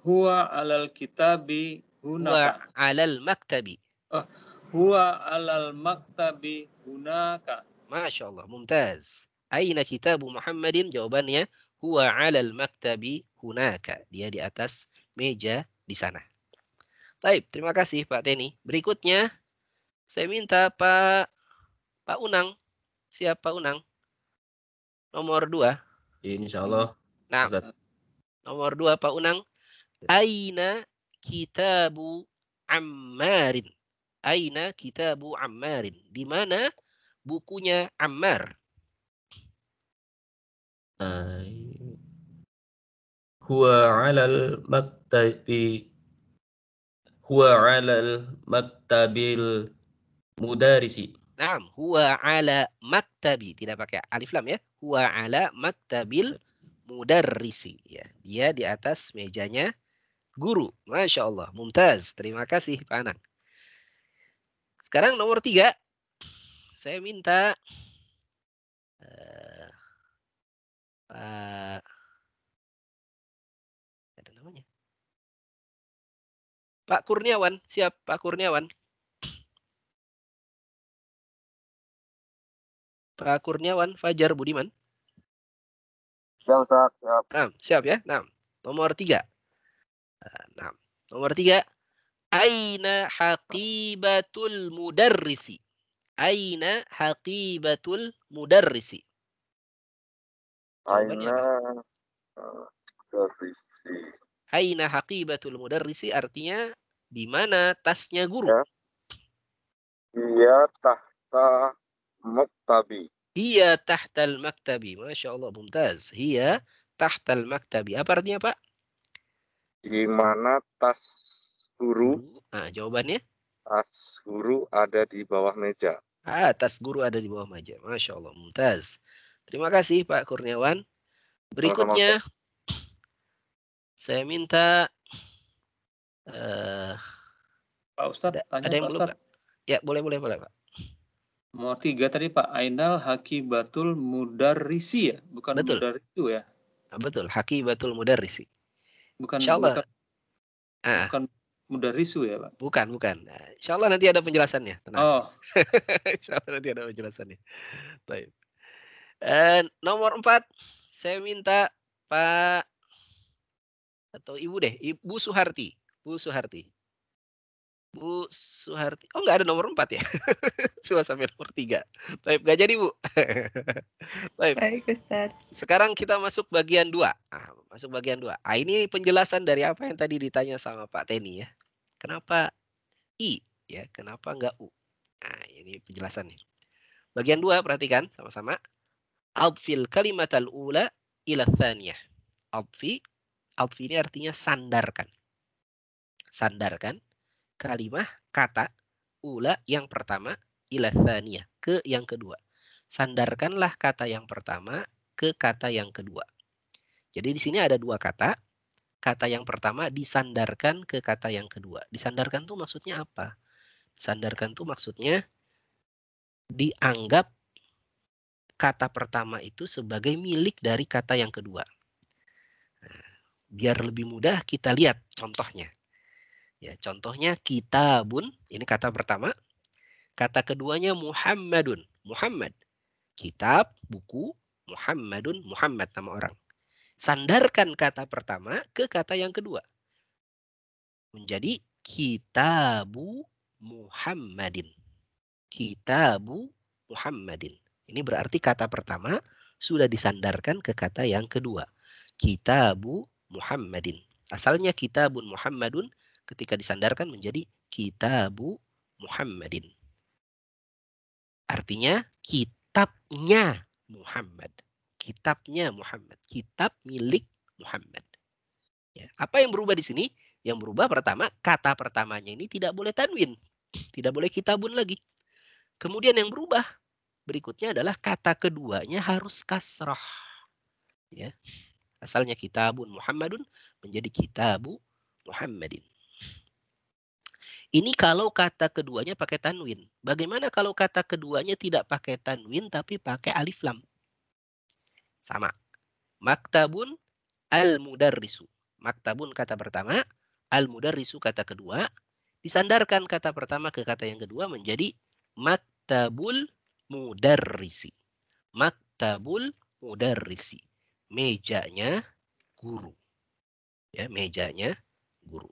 Huwa alal kitabi hunaka. Huwa alal maktabi. Oh, huwa alal maktabi hunaka. Masya Allah, mumtaz. Aina kitabu Muhammadin? Jawabannya huwa alal maktabi hunaka. Dia di atas meja di sana. Baik, terima kasih Pak Teni. Berikutnya saya minta Pak Unang. Siap Pak Unang? Nomor 2. Insya Allah. Nah, nomor 2 Pak Unang. Aina kitabu Ammarin. Aina kitabu Ammarin. Di mana bukunya Ammar? Huwa alal maktabi. Huwa alal maktabil mudarisi. Naam, huwa ala maktabi. Tidak pakai alif lam ya. Huwa ala maktabil mudarrisi. Ya, dia di atas mejanya guru. Masya Allah. Mumtaz. Terima kasih Pak Anang. Sekarang nomor 3. Saya minta Pak ada namanya. Pak Kurniawan. Siap Pak Kurniawan. Pak Kurniawan Fajar Budiman. Siap, Ustaz. Siap. Nah, siap ya. Nah, nomor 3. Nah, nomor 3. Aina haqibatul mudarrisi. Aina haqibatul mudarrisi. Aina mudarrisi. Aina haqibatul mudarrisi artinya di mana tasnya guru? Ya. Iya tahta maktabi. Hiya tahtal maktabi. Masya Allah, mumtaz. Hiya tahtal maktabi. Apa artinya Pak? Di mana tas guru? Nah, jawabannya? Tas guru ada di bawah meja. Tas guru ada di bawah meja. Masya Allah, mumtaz. Terima kasih Pak Kurniawan. Berikutnya, saya minta Pak Ustadz, tanya ada yang Pak belum Pak? Ya, boleh Pak. Mau 3 tadi Pak. Ainal hakibatul mudarrisi ya, bukan Betul. mudarrisu ya. Betul, hakibatul mudarrisi. Bukan Insyaallah. bukan mudarrisu ya Pak. Bukan. Nah, insyaallah nanti ada penjelasannya. Tenang. Oh. Insyaallah nanti ada penjelasannya. Baik. Nomor 4, saya minta Pak atau Ibu deh, Ibu Suharti. Bu Suharti. Oh, nggak ada nomor 4 ya? Cuma sampai nomor 3. Baik, nggak jadi Bu. Baik Ustaz. Sekarang kita masuk bagian 2. Masuk bagian 2. Ini penjelasan dari apa yang tadi ditanya sama Pak Teni ya. Kenapa I ya? Kenapa nggak U? Nah, ini penjelasannya. Bagian 2 perhatikan sama-sama. Adfil kalimatal ula ila tsaniyah. Adfi ini artinya sandarkan. Sandarkan kalimah kata ula yang pertama ila tsaniyah ke yang kedua. Sandarkanlah kata yang pertama ke kata yang kedua. Jadi di sini ada 2 kata. Kata yang pertama disandarkan ke kata yang kedua. Disandarkan tuh maksudnya apa? Disandarkan tuh maksudnya dianggap kata pertama itu sebagai milik dari kata yang kedua. Nah, biar lebih mudah kita lihat contohnya. Ya, contohnya kitabun, ini kata pertama. Kata keduanya Muhammadun, Muhammad. Kitab, buku, Muhammadun, Muhammad nama orang. Sandarkan kata pertama ke kata yang kedua. Menjadi kitabu Muhammadin. Kitabu Muhammadin. Ini berarti kata pertama sudah disandarkan ke kata yang kedua. Kitabu Muhammadin. Asalnya kitabun Muhammadun, ketika disandarkan menjadi kitabu Muhammadin. Artinya kitabnya Muhammad. Kitabnya Muhammad. Kitab milik Muhammad. Ya. Apa yang berubah di sini? Yang berubah pertama, kata pertamanya ini tidak boleh tanwin. Tidak boleh kitabun lagi. Kemudian yang berubah, berikutnya adalah kata keduanya harus kasrah. Ya. Asalnya kitabun Muhammadun menjadi kitabu Muhammadin. Ini kalau kata keduanya pakai tanwin. Bagaimana kalau kata keduanya tidak pakai tanwin tapi pakai alif lam? Sama. Maktabun al-mudarrisu. Maktabun kata pertama, al-mudarrisu kata kedua. Disandarkan kata pertama ke kata yang kedua menjadi maktabul mudarrisi. Maktabul mudarrisi. Mejanya guru. Ya, mejanya guru.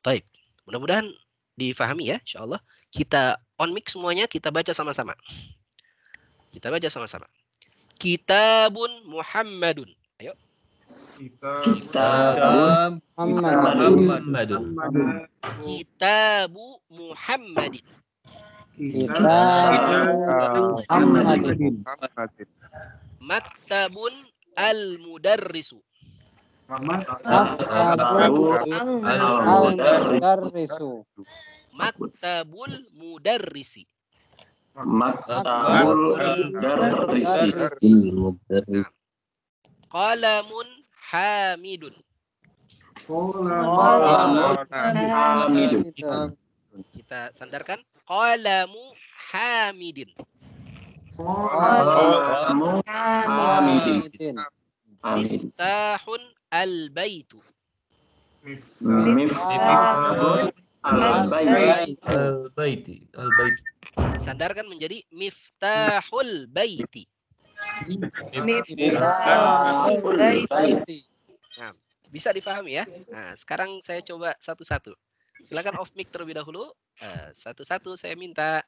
Baik. Mudah-mudahan difahami ya, insyaallah. Kita on mic semuanya, kita baca sama-sama. Kita baca sama-sama. Kitabun Muhammadun. Ayo. Kitabun Muhammadun. Kitabu Muhammadin. Muhammadin. Maktabun al-mudarrisu. Al-mudarrisu. Maktabul mudarrisi. Maktabul mudarrisi. Qalamun hamidun. Kita sandarkan. Qalamu hamidin. Miftahun al-baitu. Al-baiti. Sandarkan menjadi miftahul baiti. Nah, bisa difahami ya. Nah, sekarang saya coba satu-satu. Silakan off mic terlebih dahulu. Satu-satu saya minta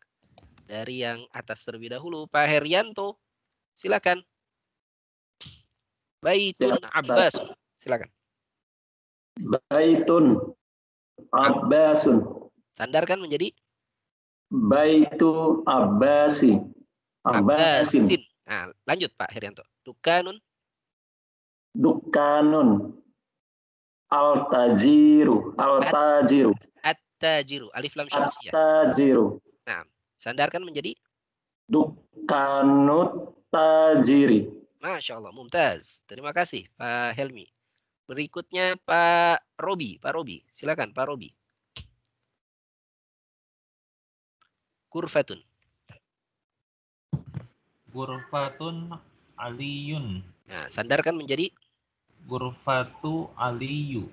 dari yang atas terlebih dahulu. Pak Herianto, silakan. Baitun Abbas, silakan. Baitun Abbasun. Sandarkan menjadi Baitu Abbasi. Abbasin. Nah, lanjut Pak Herianto. Dukanun. Dukanun. Al-tajiru. Al-tajiru. At-tajiru. Alif lam syamsiyah. At-tajiru. Nah, sandarkan menjadi Dukanut tajiri. Masya Allah, mumtaz. Terima kasih Pak Helmi. Berikutnya Pak Robi. Pak Robi, silakan Pak Robi. Kurfatun. Gurfatun aliyun. Nah, sandarkan menjadi Gurfatu aliyu.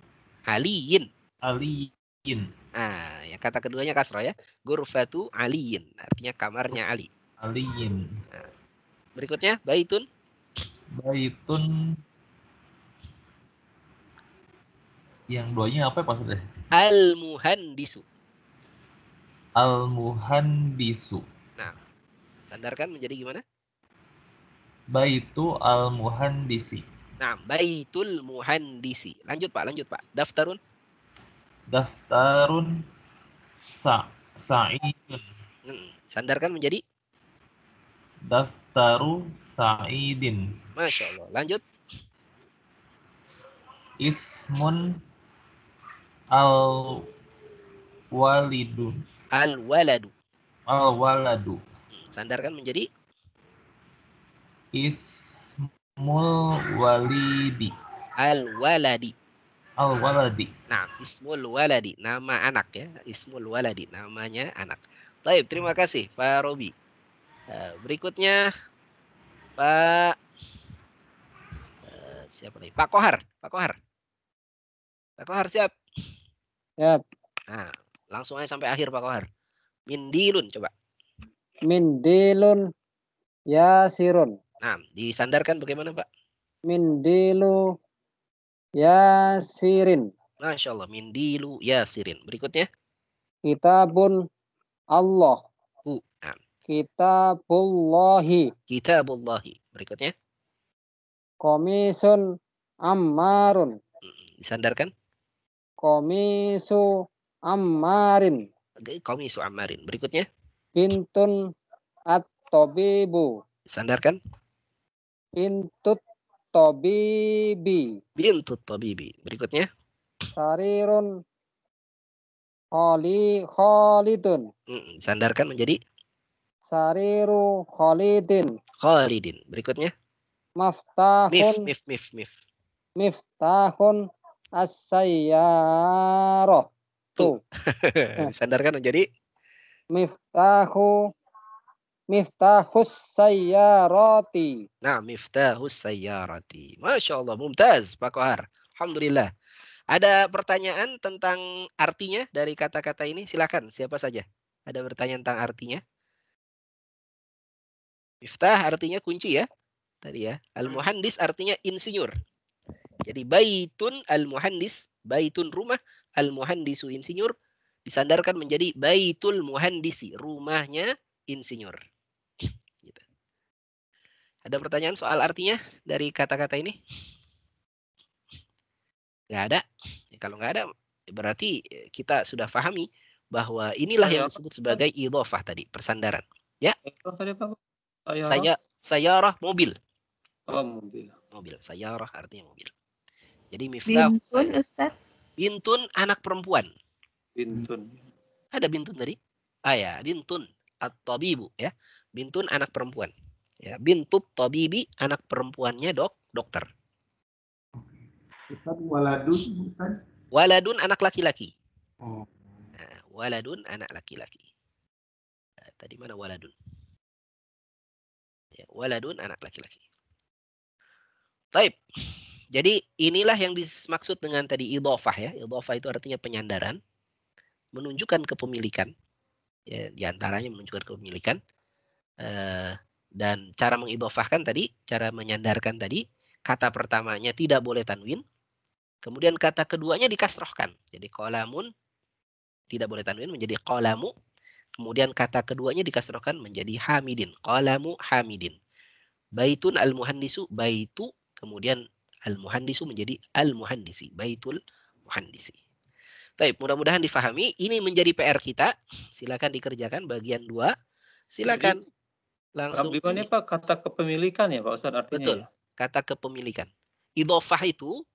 aliyin. Aliyin. Nah, yang kata keduanya kasrah ya. Gurfatu aliyin. Artinya kamarnya Ali. Aliyin. Nah, berikutnya baitun. Baitun. Yang duanya apa maksudnya? Al-muhandisu. Al-muhandisu. Nah, sandarkan menjadi gimana? Baitu al-muhandisi. Nah, baitul muhandisi. Lanjut Pak, lanjut Pak. Daftarun. Daftarun sa'idun. Sandarkan menjadi Daftaru sa'idin. Masya Allah. Lanjut. Ismun al-walidun. Al-waladu. Al-waladu. Sandarkan menjadi Ismul walidi. Al-waladi. Al-waladi. Nah, ismul waladi, nama anak ya. Ismul waladi, namanya anak. Baik, terima kasih Pak Robi. Berikutnya Pak siapa nih? Pak Kohar. Pak Kohar. Pak Kohar siap? Siap. Nah, langsung aja sampai akhir Pak Kohar. Mindilun coba. Mindilun yasirun. Nah, disandarkan bagaimana Pak? Mindilu yasirin. Masya Allah, mindilu yasirin. Berikutnya? Kitabun Allah. Nah. Kitabullahi. Kitabullahi. Berikutnya? Komisun ammarun. Disandarkan? Komisu ammarin. Komisu ammarin. Berikutnya? Bintun at-tabibu. Disandarkan? Bintut tabibi. Bintut tabibi. Berikutnya? Sarirun khalidun. Disandarkan menjadi? Sariru Khalidin. Khalidin. Berikutnya. Maftahun. Mif. Miftahun as-sayyarah. Tuh. Disandarkan menjadi Miftahus sayyarati. Nah, miftahus sayyarati. Masya Allah, mumtaz Pak Kohar. Alhamdulillah. Ada pertanyaan tentang artinya dari kata-kata ini? Silakan, siapa saja. Ada pertanyaan tentang artinya? Miftah artinya kunci ya. Tadi ya. Al-muhandis artinya insinyur. Jadi baitun al-muhandis, baitun rumah, al-muhandisu insinyur, disandarkan menjadi baitul muhandisi, rumahnya insinyur. Gitu. Ada pertanyaan soal artinya dari kata-kata ini? Nggak ada. Ya, kalau nggak ada, berarti kita sudah pahami bahwa inilah yang disebut sebagai idhofah tadi, persandaran. Ya. Sayyarah mobil. Oh, mobil. Mobil. Sayyarah artinya mobil. Jadi miftah. Bintun, Ustaz. Bintun anak perempuan. Bintun. Ada bintun tadi? Ah ya, bintun at-tabibu ya. Bintun anak perempuan. Ya, bintut tabibi anak perempuannya dokter. Ustaz, waladun, Ustaz. Waladun anak laki-laki. Oh. Nah, waladun anak laki-laki. Nah, tadi mana waladun? Ya, waladun anak laki-laki. Taib. Jadi inilah yang dimaksud dengan tadi idhofah ya. Idhofah itu artinya penyandaran, menunjukkan kepemilikan. Ya, di antaranya menunjukkan kepemilikan. Dan cara mengidhofahkan tadi, cara menyandarkan tadi, kata pertamanya tidak boleh tanwin. Kemudian kata keduanya dikasrohkan. Jadi qalamun tidak boleh tanwin menjadi qalamu. Kemudian kata keduanya dikasrohkan menjadi hamidin. Qalamu hamidin. Baitun al-muhandisu baitu. Kemudian al-muhandisu menjadi al-muhandisi. Baitul muhandisi. Baik, mudah-mudahan difahami. Ini menjadi PR kita. Silakan dikerjakan bagian 2. Silakan langsung. Ini Pak kata kepemilikan ya Pak Ustaz artinya. Betul. Ya? Kata kepemilikan. Idhofah itu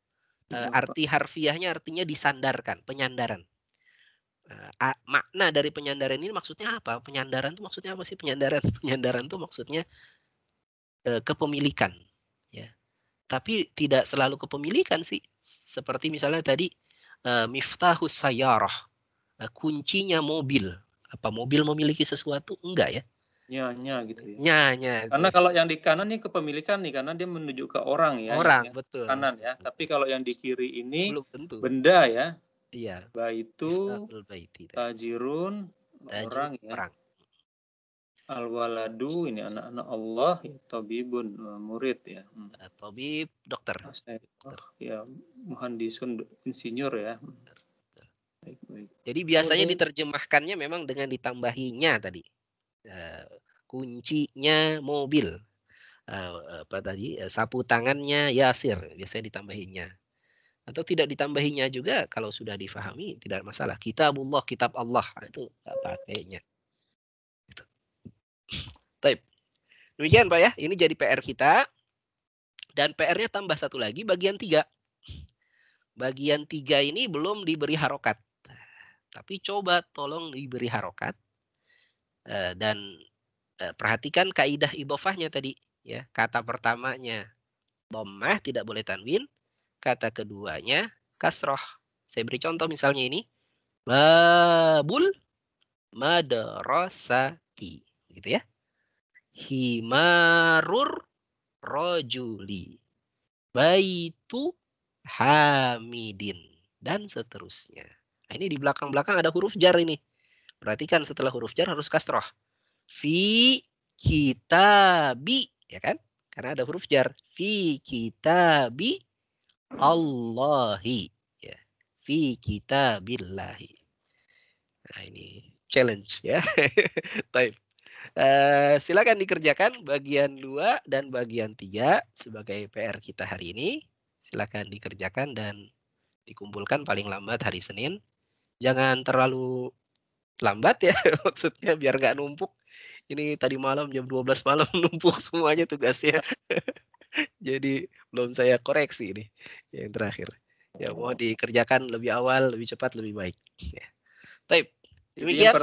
arti harfiahnya artinya disandarkan, penyandaran. Makna dari penyandaran ini maksudnya apa? Penyandaran itu maksudnya apa sih? Penyandaran itu maksudnya kepemilikan. Ya. Tapi tidak selalu kepemilikan sih. Seperti misalnya tadi miftahus sayyarah, kuncinya mobil. Apa mobil memiliki sesuatu? Enggak ya. Nya gitu ya. Nya. Karena kalau yang di kanan nih kepemilikan nih karena dia menuju ke orang ya. Orang, ya, betul. Kanan ya. Tapi kalau yang di kiri ini belum tentu. Benda ya. Iya. Baitu, tajirun, orang ya. Orang. Al-waladu ini anak-anak Allah, tabibun murid ya. Tabib dokter. Ya, muhandisun insinyur ya. Baik. Jadi biasanya diterjemahkannya memang dengan ditambahinya tadi. Kuncinya mobil. Apa tadi? Sapu tangannya Yasir, biasanya ditambahinya. Atau tidak ditambahinya juga kalau sudah difahami tidak masalah. Kitabullah, kitab Allah itu enggak pakainya. Gitu. Baik. Demikian Pak ya, ini jadi PR kita. Dan PR-nya tambah satu lagi bagian 3. Bagian 3 ini belum diberi harokat. Tapi coba tolong diberi harokat. Dan perhatikan kaidah idhofahnya tadi ya. Kata pertamanya dhammah tidak boleh tanwin, kata keduanya kasroh. Saya beri contoh misalnya ini babul madrasati gitu ya. Himarur rojuli baitu hamidin dan seterusnya. Nah, ini di belakang-belakang ada huruf jar ini. Perhatikan setelah huruf jar harus kasroh. Fi kitabi, ya kan? Karena ada huruf jar. Fi kitabi Allahi. Ya. Fi kitabillahi. Nah ini challenge ya. Baik. Silakan dikerjakan bagian 2 dan bagian 3 sebagai PR kita hari ini. Silakan dikerjakan dan dikumpulkan paling lambat hari Senin. Jangan terlalu lambat ya, maksudnya biar nggak numpuk. Ini tadi malam jam 12 malam numpuk semuanya tugasnya. Jadi belum saya koreksi ini yang terakhir. Ya mau dikerjakan lebih awal, lebih cepat, lebih baik. Ya. Baik. Demikian.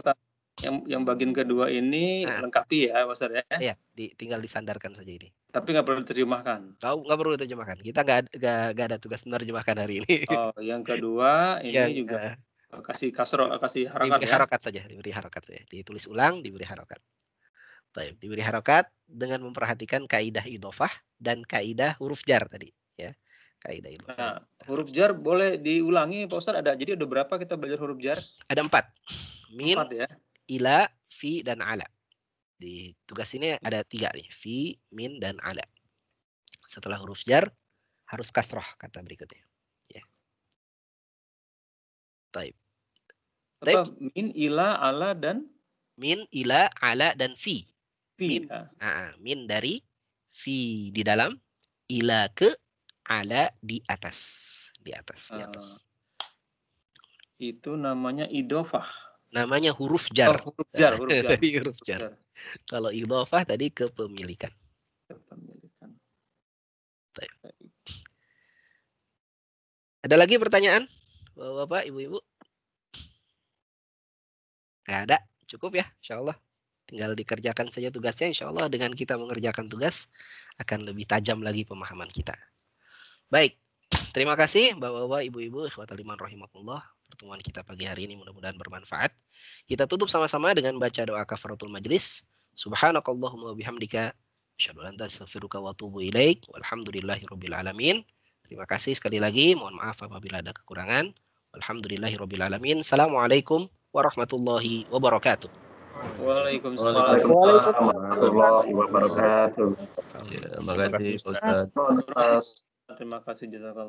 Yang bagian kedua ini lengkapi ya, Pak Ustadz ya. Iya, tinggal disandarkan saja ini. Tapi nggak perlu diterjemahkan. Nggak perlu diterjemahkan. Kita nggak ada tugas menerjemahkan hari ini. Oh, yang kedua ini juga kasih kasro, kasih harakat diberi ya. Harakat saja, diberi harakat saja. Ditulis ulang, diberi harakat. Baik, diberi harakat dengan memperhatikan kaidah idhofah dan kaidah huruf jar tadi, ya. Kaidah idhofah. Nah, huruf jar boleh diulangi, Pak Ustadz. Ada. Jadi ada berapa kita belajar huruf jar? Ada 4. Min, 4 ya. ila, fi, dan ala. Di tugas ini ada 3 nih, fi, min, dan ala. Setelah huruf jar harus kasroh kata berikutnya. Ya. Taib. Apa? Min, ila, ala, dan min, ila, ala, dan fi. Fi. Min dari, fi di dalam, ila ke, ala di atas. Di atas. Itu namanya idhofah. Namanya huruf jar. Oh, huruf jar. Huruf jar. Kalau idhofah tadi kepemilikan. Ada lagi pertanyaan? Bapak, ibu-ibu? Nggak ada. Cukup ya, insya Allah. Tinggal dikerjakan saja tugasnya. Insya Allah dengan kita mengerjakan tugas akan lebih tajam lagi pemahaman kita. Baik. Terima kasih Bapak-bapak, ibu-ibu, ikhwatal iman rahimakumullah. Pertemuan kita pagi hari ini mudah-mudahan bermanfaat. Kita tutup sama-sama dengan baca doa kafaratul majlis. Subhanakallahumma bihamdika asyhadu an la ilaha illa anta astaghfiruka wa atubu ilaik. Walhamdulillahirabbil alamin. Terima kasih sekali lagi. Mohon maaf apabila ada kekurangan. Walhamdulillahirabbil alamin. Assalamualaikum warahmatullahi wabarakatuh. Waalaikumsalam warahmatullahi wabarakatuh. Ya, terima kasih Ustaz. Terima kasih jazakallah.